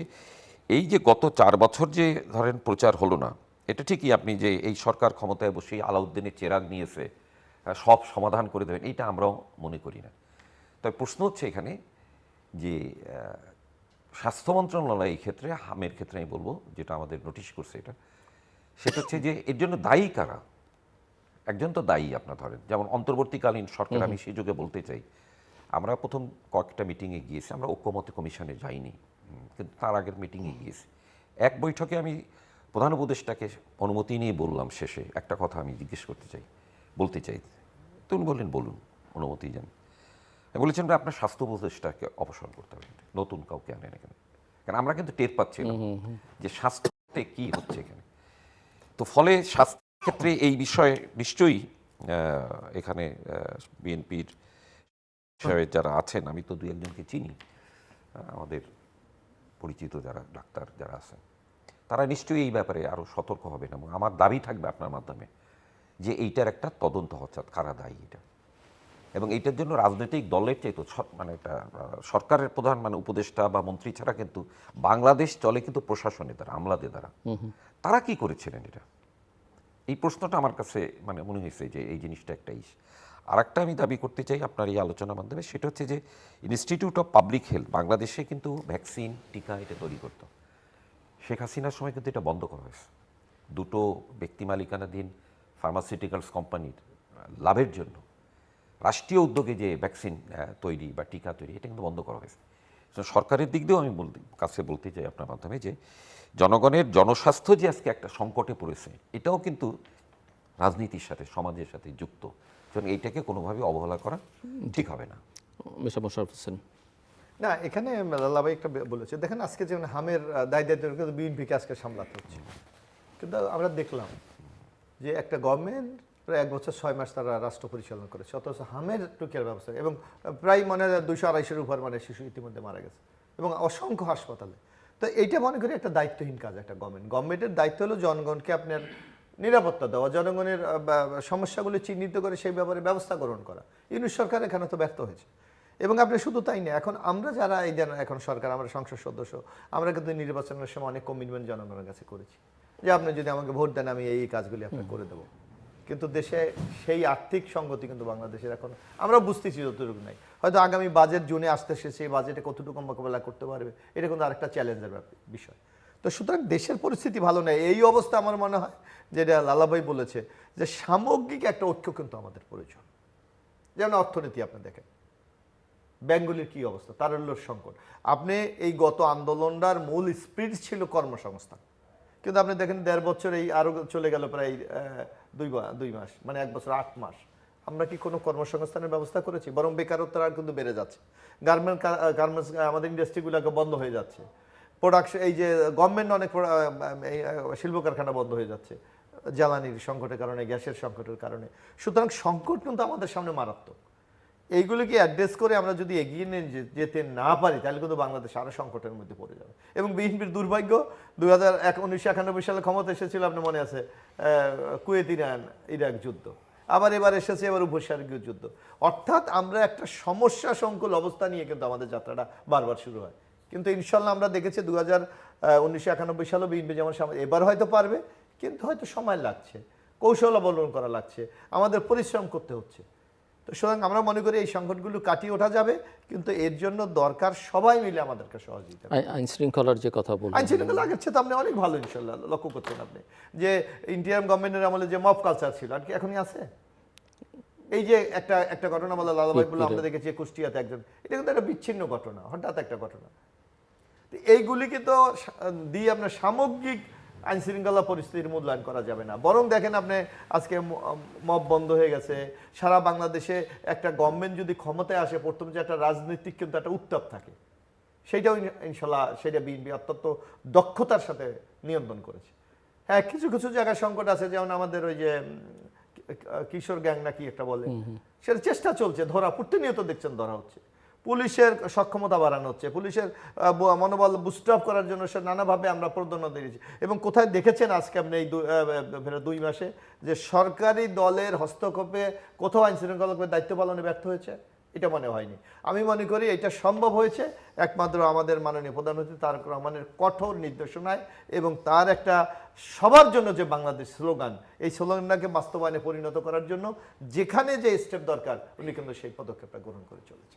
এই যে গত 4 বছর যে ধরেন প্রচার হলো না, এটা ঠিকই আপনি যে এই সরকার ক্ষমতায় বসেই আলাউদ্দিনের চেরাগ নিয়েছে, সব সমাধান করে দেবেন, এইটা আমরাও মনে করি না। তবে প্রশ্ন হচ্ছে এখানে যে স্বাস্থ্য মন্ত্রণালয় এই ক্ষেত্রে, হামের ক্ষেত্রে আমি বলবো যেটা আমাদের নোটিশ করছে সেটা হচ্ছে যে এর জন্য দায়ী কারা। একজন তো দায়ী, আপনার ধরেন যেমন অন্তর্বর্তীকালীন সরকার, আমি সেই যুগে বলতে চাই আমরা প্রথম কয়েকটা মিটিংয়ে গিয়েছি, আমরা ঐক্যমত্য কমিশনে যাইনি, কিন্তু তার আগের মিটিংয়ে গিয়েছি। এক বৈঠকে আমি প্রধান উপদেষ্টাকে অনুমতি নিয়ে বললাম, শেষে একটা কথা আমি জিজ্ঞেস বলতে চাই। তুমি বললেন বলুন, অনুমতি যান। বলেছেন আপনার স্বাস্থ্য উপদেষ্টাকে অপসারণ করতে হবে, নতুন কাউকে আনেন এখানে, কারণ আমরা কিন্তু টের পাচ্ছি না যে স্বাস্থ্যতে কি হচ্ছে এখানে। তো ফলে স্বাস্থ্য ক্ষেত্রে এই বিষয়ে নিশ্চয়ই এখানে বিএনপির যারা আছেন, আমি তো 2-1জনকে চিনি, আমাদের পরিচিত যারা ডাক্তার যারা আছেন, তারা নিশ্চয়ই এই ব্যাপারে আরও সতর্ক হবেন। এবং আমার দাবি থাকবে আপনার মাধ্যমে যে এইটার একটা তদন্ত হচ্ছে, কারা দায়ী এটা। এবং এইটার জন্য রাজনৈতিক দলের চাইতো মানে এটা সরকারের প্রধান মানে উপদেষ্টা বা মন্ত্রী ছাড়া কিন্তু বাংলাদেশ চলে কিন্তু প্রশাসনের দ্বারা, আমলাদের দ্বারা। তারা কি করেছিলেন এটা, এই প্রশ্নটা আমার কাছে মানে মনে হয়েছে যে এই জিনিসটা একটা আরেকটা আমি দাবি করতে চাই আপনার এই আলোচনার মাধ্যমে, সেটা হচ্ছে যে ইনস্টিটিউট অফ পাবলিক হেলথ বাংলাদেশে কিন্তু ভ্যাকসিন টিকা এটা তৈরি করতো। শেখ হাসিনার সময় কিন্তু এটা বন্ধ করা হয়েছে, দুটো ব্যক্তি মালিকানাধীন ফার্মাসিউটিক্যালস কোম্পানির লাভের জন্য রাষ্ট্রীয় উদ্যোগে যে ভ্যাকসিন তৈরি বা টিকা তৈরি, এটা কিন্তু বন্ধ করা হয়েছে। সরকারের দিক দিয়েও আমি বলতে চাই আপনার মাধ্যমে যে জনগণের জনস্বাস্থ্য যে আজকে একটা সংকটে পড়েছে, এটাও কিন্তু রাজনীতির সাথে, সমাজের সাথে যুক্ত। কারণ এইটাকে কোনোভাবে অবহেলা করা ঠিক হবে না। মিস্টার মোশাররফ হোসেন। না, এখানে লালাই একটা বলেছে, দেখেন আজকে যেমন হামের দায়িত্ব কিন্তু বিএনপিকে আজকে সামলাতে হচ্ছে, কিন্তু আমরা দেখলাম যে একটা গভর্নমেন্ট প্রায় 1 বছর 6 মাস তারা রাষ্ট্র পরিচালনা করেছে, অথচ হামের টুকিয়ার ব্যবস্থা, এবং প্রায় মানে 200-250-এর উপর মানে শিশু ইতিমধ্যে মারা গেছে এবং অসংখ্য হাসপাতালে। তো এইটা মনে করি একটা দায়িত্বহীন কাজ একটা গভর্নমেন্টের দায়িত্ব হলো জনগণকে আপনার নিরাপত্তা দেওয়া, জনগণের সমস্যাগুলি চিহ্নিত করে সেই ব্যাপারে ব্যবস্থা গ্রহণ করা। ইউনিট সরকার এখানে তো ব্যর্থ হয়েছে। এবং আপনি শুধু তাই না, এখন আমরা যারা এই এখন সরকার, আমরা সংসদ সদস্য, আমরা কিন্তু নির্বাচনের সময় অনেক কমিটমেন্ট জনগণের কাছে করেছি যে আপনি যদি আমাকে ভোট দেন আমি এই কাজগুলি আপনাকে করে দেবো। কিন্তু দেশে সেই আর্থিক সংগতি কিন্তু বাংলাদেশের এখন আমরা বুঝতেছি যতটুকু নাই, হয়তো আগামী বাজেট জুনে আসতেছে, সেই বাজেটে কতটুকু মোকাবেলা করতে পারবে এটা কিন্তু আরেকটা চ্যালেঞ্জের বিষয়। তো সুতরাং দেশের পরিস্থিতি ভালো নেই, এই অবস্থা আমার মনে হয় যেটা লালাভাই বলেছে যে সামগ্রিক একটা ঐক্য কিন্তু আমাদের প্রয়োজন। যেমন অর্থনীতি আপনি দেখেন, ব্যাংকগুলির কি অবস্থা, তারল্যর সংকট। আপনি এই গত আন্দোলনটার মূল স্পিরিট ছিল কর্মসংস্থান, কিন্তু আপনি দেখেন 1.5 বছর এই আরো চলে গেল প্রায় 2 মাস, মানে 1 বছর 8 মাস। আমরা কি কোনো কর্মসংস্থানের ব্যবস্থা করেছি? বরং বেকারত্ব আর কিন্তু বেড়ে যাচ্ছে। গার্মেন্টস আমাদের ইন্ডাস্ট্রিগুলোকে বন্ধ হয়ে যাচ্ছে। প্রোডাকশন, এই যে গভর্নমেন্ট অনেক শিল্প কারখানা বন্ধ হয়ে যাচ্ছে জ্বালানির সংকটের কারণে, গ্যাসের সংকটের কারণে। সুতরাং সংকট কিন্তু আমাদের সামনে মারাত্মক। এইগুলিকে অ্যাড্রেস করে আমরা যদি এগিয়ে নিয়ে যেতে না পারি, তাহলে কিন্তু বাংলাদেশ আরো সংকটের মধ্যে পড়ে যাবে। এবং বিএনপির দুর্ভাগ্য, 1991 সালে ক্ষমতা এসেছিল, আপনার মনে আছে, কুয়েত ইরাক যুদ্ধ, আবার এবার এসেছে এবার উপসাগরীয় যুদ্ধ। অর্থাৎ আমরা একটা সমস্যা সংকুল অবস্থা নিয়ে কিন্তু আমাদের যাত্রাটা বারবার শুরু হয়। কিন্তু ইনশাল্লাহ আমরা দেখেছি 1991 সালেও বিএনপি যেমন এবার হয়তো পারবে, কিন্তু হয়তো সময় লাগছে, কৌশল অবলম্বন করা লাগছে, আমাদের পরিশ্রম করতে হচ্ছে। তো সুতরাং আমরা মনে করি এই সংকটগুলো কাটিয়ে ওঠা যাবে, কিন্তু এর জন্য দরকার সবাই মিলে আমাদেরকে সহযোগিতা। আইন শৃঙ্খলার যে কথা বললেন, আইন শৃঙ্খলা আগের চেয়ে তো আপনি অনেক ভালো ইনশাল্লাহ লক্ষ্য করছেন আপনি, যে ইন্ডিয়ান গভর্নমেন্টের আমলে যে মব কালচার ছিল আর কি এখনই আছে। এই যে একটা ঘটনা বলে লালাভাই বললো, আমরা দেখেছি কুষ্টিয়াতে একজন, এটা কিন্তু একটা বিচ্ছিন্ন ঘটনা, হঠাৎ একটা ঘটনা। এইগুলিকে তো দিয়ে আপনার সামগ্রিক আইন শৃঙ্খলা পরিস্থিতির মূল্যায়ন করা যাবে না। বরং দেখেন আপনি আজকে মব বন্ধ হয়ে গেছে সারা বাংলাদেশে। একটা গভর্নমেন্ট যদি ক্ষমতায় আসে, প্রথম যে একটা রাজনৈতিক কিন্তু একটা উত্তাপ থাকে, সেইটাও ইনশাল্লাহ সেটা বিএনপি অত্যন্ত দক্ষতার সাথে নিয়ন্ত্রণ করেছে। হ্যাঁ, কিছু কিছু জায়গায় সংকট আছে, যেমন আমাদের ওই যে কিশোর গ্যাং নাকি একটা বলে, সেটা চেষ্টা চলছে, ধরা প্রতিনিয়ত দেখছেন ধরা হচ্ছে, পুলিশের সক্ষমতা বাড়ানো হচ্ছে, পুলিশের মনোবল বুস্ট আপ করার জন্য সে নানাভাবে আমরা প্রদর্শন দিয়েছি। এবং কোথায় দেখেছেন আজকে আপনি এই 2 মাসে যে সরকারি দলের হস্তক্ষেপে কোথাও আইন শৃঙ্খলা দায়িত্ব পালনে ব্যর্থ হয়েছে? এটা মনে হয়নি। আমি মনে করি এটা সম্ভব হয়েছে একমাত্র আমাদের মাননীয় প্রধানমন্ত্রী তারেক রহমানের কঠোর নির্দেশনায়, এবং তার একটা সবার জন্য যে বাংলাদেশ স্লোগান, এই স্লোগানটাকে বাস্তবায়নে পরিণত করার জন্য যেখানে যে স্টেপ দরকার উনি কিন্তু সেই পদক্ষেপটা গ্রহণ করে চলেছে।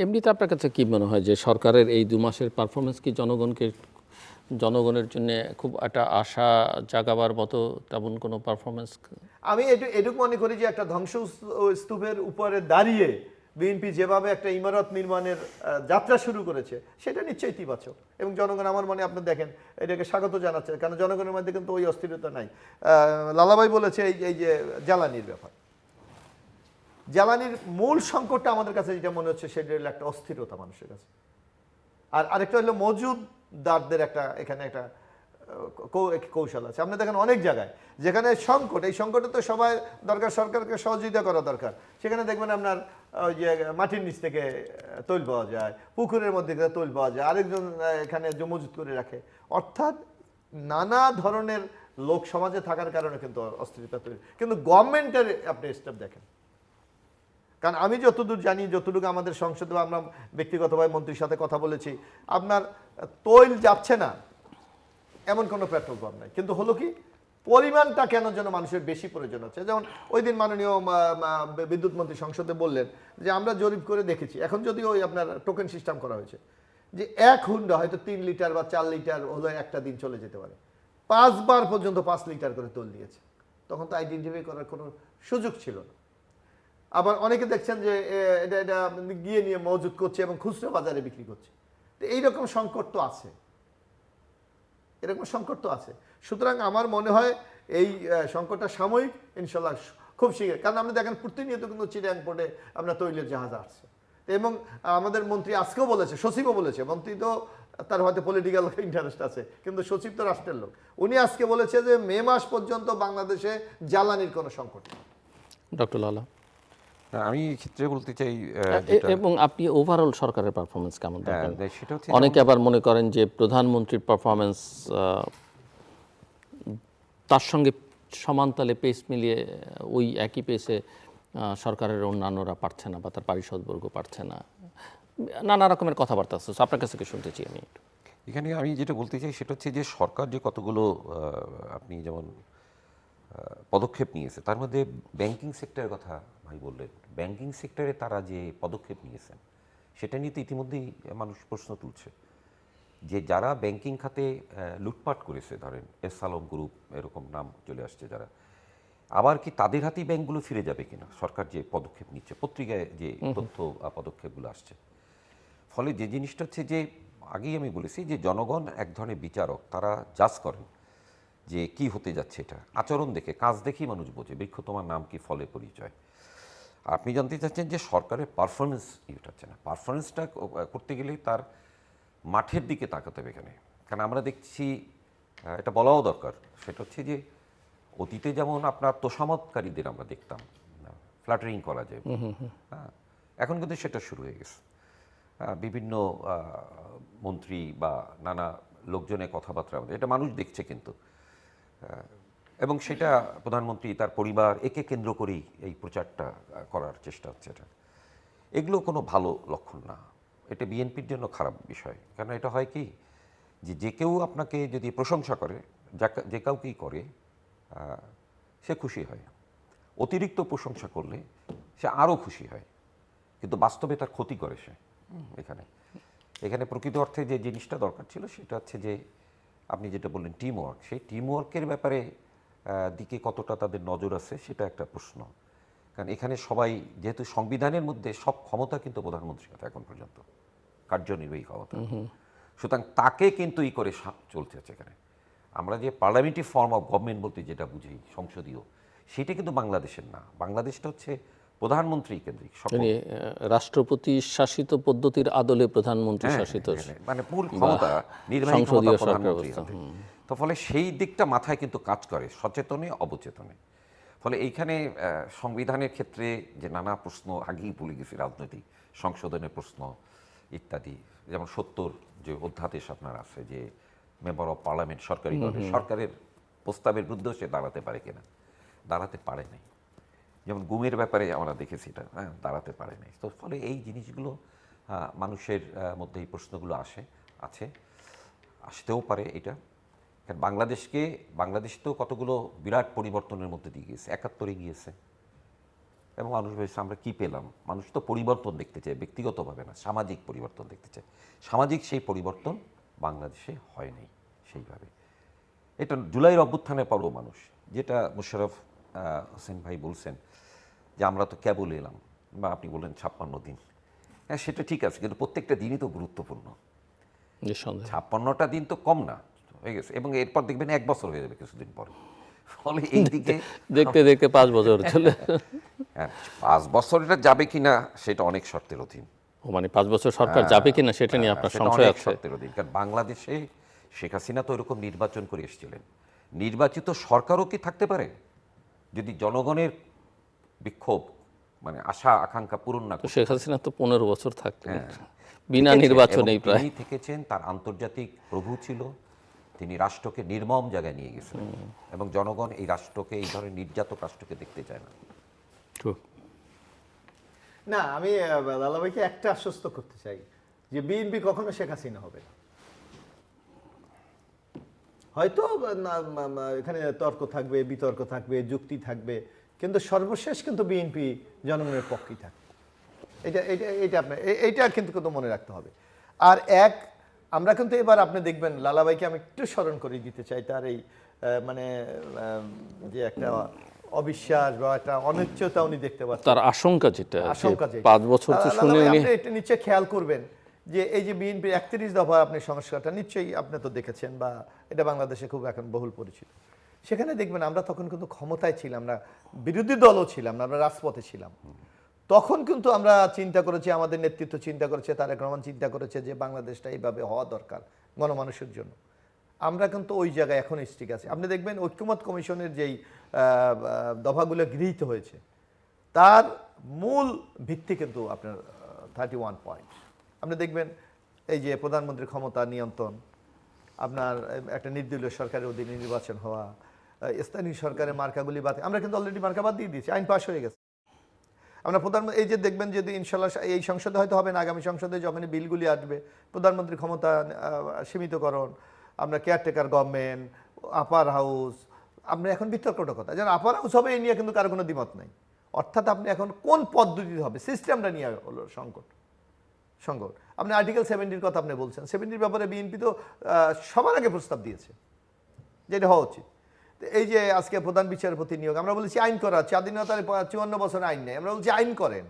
এমনিতে আপনার কাছে কি মনে হয় যে সরকারের এই 2 মাসের পারফরমেন্স কি জনগণের জন্য খুব একটা আশা জাগাবার মতো তেমন কোনো পারফরমেন্স? আমি এটুকু মনে করি যে একটা ধ্বংসস্তূপের উপরে দাঁড়িয়ে বিএনপি যেভাবে একটা ইমারত নির্মাণের যাত্রা শুরু করেছে, সেটা নিশ্চয়ই ইতিবাচক। এবং জনগণ আমার মনে আপনি দেখেন এটাকে স্বাগত জানাচ্ছে, কারণ জনগণের মধ্যে কিন্তু ওই অস্থিরতা নাই। লালাভাই বলেছে এই যে জ্বালানির ব্যাপার, জ্বালানির মূল সংকটটা আমাদের কাছে যেটা মনে হচ্ছে সেটা হলো একটা অস্থিরতা মানুষের কাছে। আর আরেকটা হলো মজুদদারদের এখানে একটা কৌশল আছে। আপনি দেখেন অনেক জায়গায় যেখানে সংকট, এই সংকটে তো সবাই দরকার, সরকারকে সহযোগিতা করা দরকার, সেখানে দেখবেন আপনার ওই যে মাটির নিচ থেকে তৈল পাওয়া যায়, পুকুরের মধ্যে থেকে তৈল পাওয়া যায়, আরেকজন এখানে মজুত করে রাখে। অর্থাৎ নানা ধরনের লোক সমাজে থাকার কারণে কিন্তু অস্থিরতা তৈরি। কিন্তু গভর্নমেন্টের আপনি স্টেপ দেখেন, কারণ আমি যতদূর জানি, যতটুকু আমাদের সংসদে আমরা ব্যক্তিগতভাবে মন্ত্রীর সাথে কথা বলেছি, আপনার তৈল যাচ্ছে না এমন কোনো পেট্রোল পাম্প নাই, কিন্তু হলো কি পরিমাণটা কেন যেন মানুষের বেশি প্রয়োজন হচ্ছে। যেমন ওই দিন মাননীয় বিদ্যুৎ মন্ত্রী সংসদে বললেন যে আমরা জরিপ করে দেখেছি, এখন যদি ওই আপনার টোকেন সিস্টেম করা হয়েছে, যে 1 হুন্ডা হয়তো 3 লিটার বা 4 লিটার হলো একটা দিন চলে যেতে পারে, 5 বার পর্যন্ত 5 লিটার করে তেল দিয়েছে। তখন তো আইডেন্টিফাই করার কোনো সুযোগ ছিল না। আবার অনেকে দেখছেন যে এটা গিয়ে নিয়ে মজুত করছে এবং খুচরা বাজারে বিক্রি করছে। তো এইরকম সংকট তো আছে, এরকম সংকট তো আছে। সুতরাং আমার মনে হয় এই সংকটটা সাময়িক, ইনশাল্লাহ খুব শীঘ্র। কারণ আপনি দেখেন প্রতিনিয়ত কিন্তু চিটাগাং পোর্টে আপনার তৈলের জাহাজ আসছে, এবং আমাদের মন্ত্রী আজকেও বলেছে, সচিবও বলেছে, মন্ত্রী তো তার হয়তো পলিটিক্যাল ইন্টারেস্ট আছে, কিন্তু সচিব তো রাষ্ট্রের লোক, উনি আজকে বলেছে যে মে মাস পর্যন্ত বাংলাদেশে জ্বালানির কোনো সংকট নেই। ডক্টর লালা, আমি ক্ষেত্রে বলতে চাই, এবং আপনি ওভারঅল সরকারের পারফরমেন্স কেমন দেখেন? সেটা হচ্ছে অনেকে আবার মনে করেন যে প্রধানমন্ত্রীর পারফরমেন্স তার সঙ্গে সমানতালে পেস মিলিয়ে ওই একই পেসে সরকারের অন্যান্যরা পারছে না, বা তার পারিষদবর্গ পারছে না, নানা রকমের কথাবার্তা আছে। আপনার কাছে কি শুনতে চাই আমি। এখানে আমি যেটা বলতে চাই সেটা হচ্ছে যে সরকার যে কতগুলো আপনি যেমন পদক্ষেপ নিয়েছে, তার মধ্যে ব্যাংকিং সেক্টরের কথা ভাই বললেন, ব্যাংকিং সেক্টরে তারা যে পদক্ষেপ নিয়েছেন সেটা নিয়ে তো ইতিমধ্যেই মানুষ প্রশ্ন তুলছে যে যারা ব্যাংকিং খাতে লুটপাট করেছে, ধরেন এস আলম গ্রুপ এরকম নাম চলে আসছে, যারা আবার কি তাদের হাতেই ব্যাংকগুলো ফিরে যাবে কিনা সরকার যে পদক্ষেপ নিচ্ছে, পত্রিকায় যে তথ্য পদক্ষেপগুলো আসছে। ফলে যে জিনিসটা হচ্ছে যে আগেই আমি বলেছি যে জনগণ এক ধরনের বিচারক, তারা জাজ করেন যে কি হতে যাচ্ছে, এটা আচরণ দেখে, কাজ দেখেই মানুষ বোঝে। বৃক্ষ তোমার নাম কি, ফলে পরিচয়। আপনি জানতে চাচ্ছেন যে সরকারের পারফরমেন্স ইউট হচ্ছে না, পারফরমেন্সটা করতে গেলে তার মাঠের দিকে তাকাতে হবে এখানে। কারণ আমরা দেখছি, এটা বলাও দরকার, সেটা হচ্ছে যে অতীতে যেমন আপনার তোষামতকারীদের আমরা দেখতাম, ফ্ল্যাটারিং করা যায়, হ্যাঁ, এখন কিন্তু সেটা শুরু হয়ে গেছে। বিভিন্ন মন্ত্রী বা নানা লোকজনের কথাবার্তা, এটা মানুষ দেখছে কিন্তু, এবং সেটা প্রধানমন্ত্রী তার পরিবার একে কেন্দ্র করেই এই প্রচারটা করার চেষ্টা হচ্ছে। এটা এগুলো কোনো ভালো লক্ষণ না, এটা বিএনপির জন্য খারাপ বিষয়। কারণ এটা হয় কি যে যে কেউ আপনাকে যদি প্রশংসা করে, যে কাউকেই করে, সে খুশি হয়। অতিরিক্ত প্রশংসা করলে সে আরও খুশি হয়, কিন্তু বাস্তবে তার ক্ষতি করে সে। এখানে এখানে প্রকৃত অর্থে যে জিনিসটা দরকার ছিল সেটা হচ্ছে যে আপনি যেটা বললেন টিম ওয়ার্ক, সেই টিম ওয়ার্কের ব্যাপারে দিকে কতটা তাদের নজর আছে সেটা একটা প্রশ্ন। কারণ এখানে সবাই, যেহেতু সংবিধানের মধ্যে সব ক্ষমতা কিন্তু প্রধানমন্ত্রীর হাতে এখন পর্যন্ত, কার্যনির্বাহী ক্ষমতা, সুতরাং তাকে কিন্তু ই করে চলতে হচ্ছে এখানে। আমরা যে পার্লামেন্টারি ফর্ম অফ গভর্নমেন্ট বলতে যেটা বুঝি, সংসদীয়, সেটা কিন্তু বাংলাদেশের না। বাংলাদেশটা হচ্ছে প্রধানমন্ত্রী কেন্দ্রিক, মানে রাষ্ট্রপতি শাসিত পদ্ধতির আদলে প্রধানমন্ত্রী শাসিত, মানে মূল ক্ষমতা নির্বাহী ক্ষমতা প্রধানমন্ত্রীর হাতে। তো ফলে সেই দিকটা মাথায় কিন্তু কাজ করে, সচেতনে অবচেতনে। ফলে এইখানে সংবিধানের ক্ষেত্রে যে নানা প্রশ্ন, আগেই বলে গেছি, রাজনৈতিক সংশোধনের প্রশ্ন ইত্যাদি, যেমন ৭০ যে অধ্যাদেশ আপনার আছে যে মেম্বার অফ পার্লামেন্ট সরকারি দলে, সরকারের প্রস্তাবের বিরুদ্ধেও সে দাঁড়াতে পারে কিনা, দাঁড়াতে পারে নাই। যেমন গুমের ব্যাপারে আমরা দেখেছি এটা, হ্যাঁ, দাঁড়াতে পারে নাই। তো ফলে এই জিনিসগুলো মানুষের মধ্যে এই প্রশ্নগুলো আছে, আসতেও পারে এটা। কারণ বাংলাদেশ তো কতগুলো বিরাট পরিবর্তনের মধ্যে দিয়ে গিয়েছে, ৭১ গিয়েছে, এবং মানুষ ভেবেছে আমরা কী পেলাম। মানুষ তো পরিবর্তন দেখতে চায়, ব্যক্তিগতভাবে না, সামাজিক পরিবর্তন দেখতে চায়। সামাজিক সেই পরিবর্তন বাংলাদেশে হয়নি সেইভাবে। এটা জুলাইয়ের অভ্যুত্থানের পরও মানুষ, যেটা মোশাররফ হোসেন ভাই বলছেন যে আমরা তো কেবল এলাম, বা আপনি বললেন ৫৬ দিন, হ্যাঁ সেটা ঠিক আছে, কিন্তু প্রত্যেকটা দিনই তো গুরুত্বপূর্ণ। ৫৬টা দিন তো কম না হয়ে গেছে, এবং এরপর দেখবেন ১ বছর হয়ে যাবে কিছুদিন পরে। ফলে এই দিকে দেখতে দেখতে ৫ বছর চলে, হ্যাঁ ৫ বছর এটা যাবে কিনা সেটা অনেক শর্তের অধীন। মানে ৫ বছর সরকার যাবে কিনা সেটা নিয়ে আপনার সংশয় আছে? শর্তের অধীন, কারণ বাংলাদেশে শেখ হাসিনা তো এরকম নির্বাচন করে এসেছিলেন। নির্বাচিত সরকারও কি থাকতে পারে যদি জনগণের বিক্ষোভ, মানে আশা আকাঙ্ক্ষা পূরণ না করে? শেখ হাসিনা তো ১৫ বছর থাকতেন বিনা নির্বাচনেই প্রায়। তিনি থেকেছেন, তার আন্তর্জাতিক প্রভু ছিল, তিনি রাষ্ট্রকে নির্মম জায়গায় নিয়ে গেছিলেন, এবং জনগণ এই রাষ্ট্রকে, এই ধরনের নির্যাতক রাষ্ট্রকে দেখতে চায় না। না, আমি লালাভাইকে একটা আশ্বস্ত করতে চাই যে বিএনপি কখনো শেখ হাসিনা হবে না। হয়তো এখানে তর্ক থাকবে, বিতর্ক থাকবে, যুক্তি থাকবে, কিন্তু সর্বশেষ কিন্তু বিএনপি জনগণের পক্ষেই থাকবে। এইটা কিন্তু মনে রাখতে হবে। আর আমরা কিন্তু এবার আপনি দেখবেন, লালাভাইকে আমি একটু স্মরণ করে দিতে চাই, তার এই মানে যে একটা অবিশ্বাস বা একটা অনিশ্চয়তা উনি দেখতে পাচ্ছেন, তার আশঙ্কা যেটা ৫ বছর তো শুনে উনি, আপনি এটা নিশ্চয়ই খেয়াল করবেন যে এই যে বিএনপির ৩১ দফা আপনি সংস্কারটা নিশ্চয়ই আপনি তো দেখেছেন, বা এটা বাংলাদেশে খুব এখন বহুল পরিচিত। সেখানে দেখবেন আমরা তখন কিন্তু ক্ষমতায় ছিলাম না, বিরোধী দলও ছিলাম না, আমরা রাজপথে ছিলাম। তখন কিন্তু আমরা চিন্তা করেছি, আমাদের নেতৃত্ব চিন্তা করেছে, তারেক রহমান চিন্তা করেছে যে বাংলাদেশটা এইভাবে হওয়া দরকার গণমানুষের জন্য। আমরা কিন্তু ওই জায়গায় এখন স্টিক আছি। আপনি দেখবেন ঐক্যমত কমিশনের যেই দফাগুলো গৃহীত হয়েছে তার মূল ভিত্তি কিন্তু আপনার 31 পয়েন্ট। আপনি দেখবেন এই যে প্রধানমন্ত্রীর ক্ষমতা নিয়ন্ত্রণ, আপনার একটা নির্দলীয় সরকারের অধীনে নির্বাচন হওয়া, স্থানীয় সরকারের মার্কাগুলি বাদ, আমরা কিন্তু অলরেডি মার্কা বাদ দিয়ে দিয়েছি, আইন পাস হয়ে গেছে। আমরা প্রধানমন্ত্রী, এই যে দেখবেন যদি ইনশাল্লাহ এই সংসদে হয়তো হবে না, আগামী সংসদে যখনই বিলগুলি আসবে, প্রধানমন্ত্রীর ক্ষমতা সীমিতকরণ, আমরা কেয়ারটেকার গভর্নমেন্ট, আপার হাউস, আমরা এখন বিতর্কটা কথা, যেন আপার হাউস হবে এই নিয়ে কিন্তু কারো কোনো দ্বিমত নাই। অর্থাৎ আপনি এখন কোন পদ্ধতিতে হবে, সিস্টেমটা নিয়ে হলো সংকট। আপনি আর্টিকেল 70-র কথা আপনি বলছেন, 70-র ব্যাপারে বিএনপি তো সবার আগে প্রস্তাব দিয়েছে যে এটা হওয়া উচিত। তো এই যে আজকে প্রধান বিচারপতি নিয়োগ, আমরা বলেছি আইন করা, স্বাধীনতার 54 বছর আইন নেই, আমরা বলছি আইন করেন।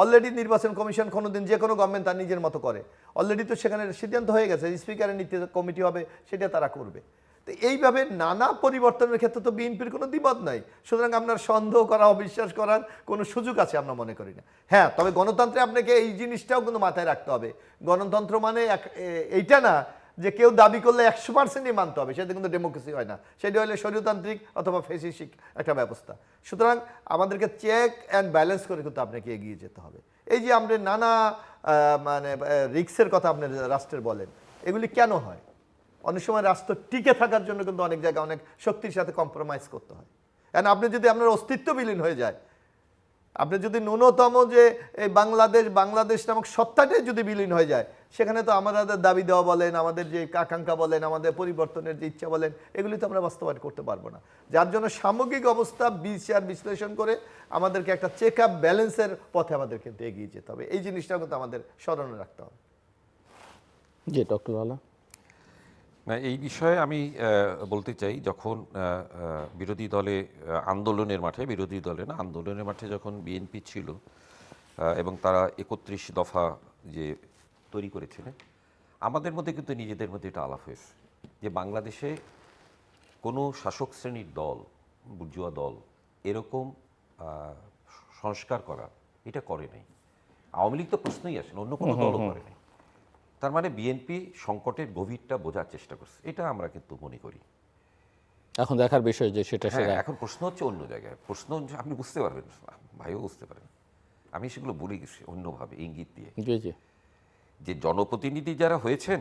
অলরেডি নির্বাচন কমিশন কোনোদিন যে কোনো গভর্নমেন্ট তার নিজের মতো করে, অলরেডি তো সেখানে সিদ্ধান্ত হয়ে গেছে, স্পিকারের নীতি কমিটি হবে, সেটা তারা করবে। তো এইভাবে নানা পরিবর্তনের ক্ষেত্রে তো বিএনপির কোনো দ্বিমত নাই, সুতরাং আপনার সন্দেহ করা, অবিশ্বাস করার কোনো সুযোগ আছে আমরা মনে করি না। হ্যাঁ, তবে গণতন্ত্রে আপনাকে এই জিনিসটাও কিন্তু মাথায় রাখতে হবে, গণতন্ত্র মানে এইটা না যে কেউ দাবি করলে 100%ই মানতে হবে, সেটা কিন্তু ডেমোক্রেসি হয় না, সেটা হলে স্বৈরতান্ত্রিক অথবা ফ্যাসিস্টিক একটা ব্যবস্থা। সুতরাং আমাদেরকে চেক অ্যান্ড ব্যালেন্স করে কিন্তু আপনাকে এগিয়ে যেতে হবে। এই যে আপনি নানা মানে রিস্কের কথা আপনি রাষ্ট্রের বলেন, এগুলি কেন হয়? অনেক সময় রাষ্ট্র টিকে থাকার জন্য কিন্তু অনেক জায়গায় অনেক শক্তির সাথে কম্প্রোমাইজ করতে হয়। কারণ আপনি যদি আপনার অস্তিত্ব বিলীন হয়ে যায়, আপনি যদি ন্যূনতম যে এই বাংলাদেশ নামক সত্তাটাই যদি বিলীন হয়ে যায়, সেখানে তো আমাদের দাবি দেওয়া বলেন, আমাদের যে আকাঙ্ক্ষা বলেন, আমাদের পরিবর্তনের যে ইচ্ছা বলেন, এগুলি তো আমরা বাস্তবায়ন করতে পারবো না। যার জন্য সামগ্রিক অবস্থা বিচার বিশ্লেষণ করে আমাদেরকে একটা চেক আপ ব্যালেন্সের পথে আমাদের কিন্তু এগিয়ে যেতে হবে। এই জিনিসটা কিন্তু আমাদের স্মরণে রাখতে হবে। জি ডক্টর আলা। না, এই বিষয়ে আমি বলতে চাই, যখন বিরোধী দলে আন্দোলনের মাঠে, বিরোধী দলে না আন্দোলনের মাঠে যখন বিএনপি ছিল এবং তারা 31 দফা যে তৈরি করেছিলেন, আমাদের মধ্যে কিন্তু নিজেদের মধ্যে এটা আলাপ হয়েছে যে বাংলাদেশে কোনো শাসক শ্রেণীর দল, বুর্জুয়া দল এরকম সংস্কার করা এটা করে নাই। আওয়ামী লীগ তো প্রশ্নই আসে না, অন্য কোনো দলও করে নাই। তার মানে বিএনপি সংকটের গভীরটা বোঝার চেষ্টা করছে, এটা আমরা কিন্তু মনে করি। এখন দেখার বিষয় যে সেটা হ্যাঁ, এখন প্রশ্ন হচ্ছে অন্য জায়গায়, প্রশ্ন হচ্ছে আপনি বুঝতে পারবেন, ভাইও বুঝতে পারেন, আমি সেগুলো বলে গেছি অন্যভাবে ইঙ্গিত দিয়ে, জি জি যে জনপ্রতিনিধি যারা হয়েছেন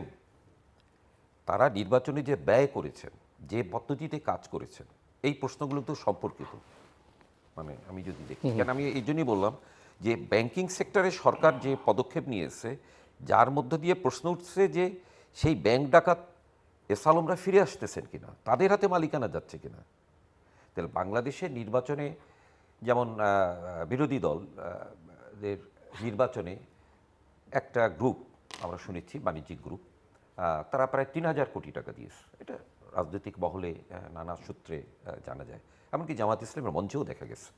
তারা নির্বাচনে যে ব্যয় করেছেন, যে পদ্ধতিতে কাজ করেছেন, এই প্রশ্নগুলো তো সম্পর্কিত। মানে আমি যদি দেখি, কেন আমি এই জন্যই বললাম যে ব্যাংকিং সেক্টরে সরকার যে পদক্ষেপ নিয়েছে, যার মধ্য দিয়ে প্রশ্ন উঠছে যে সেই ব্যাংক ডাকাত এসালমরা ফিরে আসতেছেন কিনা, তাদের হাতে মালিকানা যাচ্ছে কিনা। তাহলে বাংলাদেশের নির্বাচনে যেমন বিরোধী দল নির্বাচনে একটা গ্রুপ আমরা শুনেছি, বাণিজ্যিক গ্রুপ, তারা প্রায় 3000 কোটি টাকা দিয়েছে, এটা রাজনৈতিক মহলে নানা সূত্রে জানা যায়, এমনকি জামাত ইসলামের মঞ্চেও দেখা গেছে।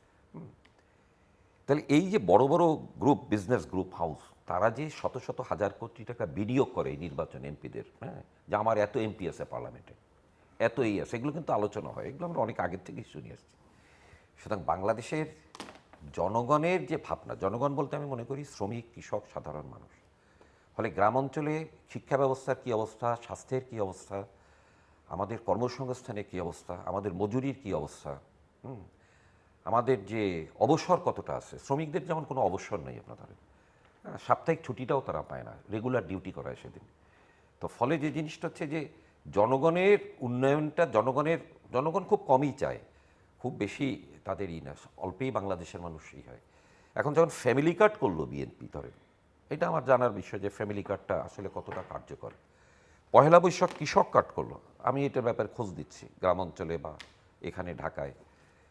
তাহলে এই যে বড় বড় গ্রুপ, বিজনেস গ্রুপ হাউস, তারা যে শত শত হাজার কোটি টাকা বিনিয়োগ করে এই নির্বাচন এমপিদের, হ্যাঁ, যে আমার এত এমপি আছে পার্লামেন্টে, এত এই আছে, এগুলো কিন্তু আলোচনা হয়, এগুলো আমরা অনেক আগের থেকেই শুনে আসছি। সুতরাং বাংলাদেশের জনগণের যে ভাবনা, জনগণ বলতে আমি মনে করি শ্রমিক, কৃষক, সাধারণ মানুষ। ফলে গ্রাম অঞ্চলে শিক্ষা ব্যবস্থার কী অবস্থা, স্বাস্থ্যের কী অবস্থা, আমাদের কর্মসংস্থানের কী অবস্থা, আমাদের মজুরির কী অবস্থা, আমাদের যে অবসর কতটা আছে, শ্রমিকদের যেমন কোনো অবসর নেই, আপনার ধরেন সাপ্তাহিক ছুটিটাও তারা পায় না, রেগুলার ডিউটি করায় সেদিন। তো ফলে যে জিনিসটা হচ্ছে যে জনগণের উন্নয়নটা, জনগণ খুব কমই চায়, খুব বেশি তাদেরই না, অল্পেই বাংলাদেশের মানুষই হয়। এখন যখন ফ্যামিলি কার্ড করলো বিএনপি, ধরেন এটা আমার জানার বিষয় যে ফ্যামিলি কার্ডটা আসলে কতটা কার্যকর। পহেলা বৈশাখ কৃষক কার্ড করলো, আমি এটার ব্যাপারে খোঁজ দিচ্ছি গ্রাম অঞ্চলে বা এখানে ঢাকায়,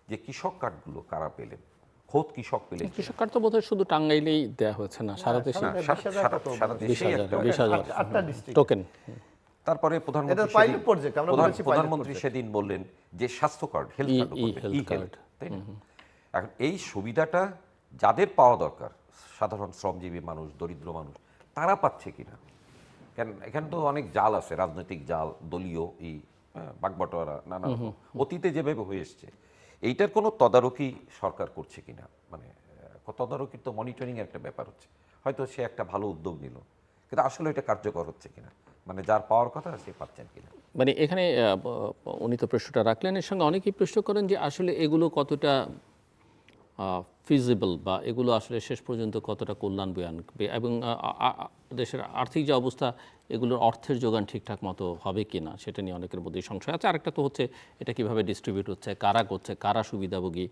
যে কৃষক কার্ডগুলো কারা পেলেন, খোদ কৃষক পেলেন। কৃষক কার্ড তো বোধহয় শুধু টাঙ্গাইলেই দেওয়া হয়েছে না, সারা দেশে 20,000 টোকেন। তারপরে প্রধানমন্ত্রী সেদিন বললেন যে স্বাস্থ্য কার্ড, হেলথ কার্ড, তাই না? এখন এই সুবিধাটা যাদের পাওয়া দরকার, সাধারণ শ্রমজীবী মানুষ, দরিদ্র মানুষ, তারা পাচ্ছে কিনা? কেন এখানে তো অনেক জাল আছে, রাজনৈতিক জাল, দলীয় এই বাগবাটোয়ারা, নানা অতীতে যেভাবে হয়ে এসছে, এইটার কোনো তদারকি সরকার করছে কিনা, মানে তদারকির তো মনিটরিং একটা ব্যাপার হচ্ছে, হয়তো সে একটা ভালো উদ্যোগ নিল, কিন্তু আসলে এটা কার্যকর হচ্ছে কিনা, মানে যার পাওয়ার কথা সে পাচ্ছেন কিনা। মানে এখানে উনি তো প্রশ্নটা রাখলেন, এর সঙ্গে অনেকেই প্রশ্ন করেন যে আসলে এগুলো কতটা ফিজিবল, বা এগুলো আসলে শেষ পর্যন্ত কতটা কল্যাণ বয়ে আনবে, এবং দেশের আর্থিক যে অবস্থা, এগুলোর অর্থের যোগান ঠিকঠাক মতো হবে কি না, সেটা নিয়ে অনেকের মধ্যেই সংশয় আছে। আরেকটা তো হচ্ছে এটা কিভাবে ডিস্ট্রিবিউট হচ্ছে, কারা করছে, কারা সুবিধাভোগী,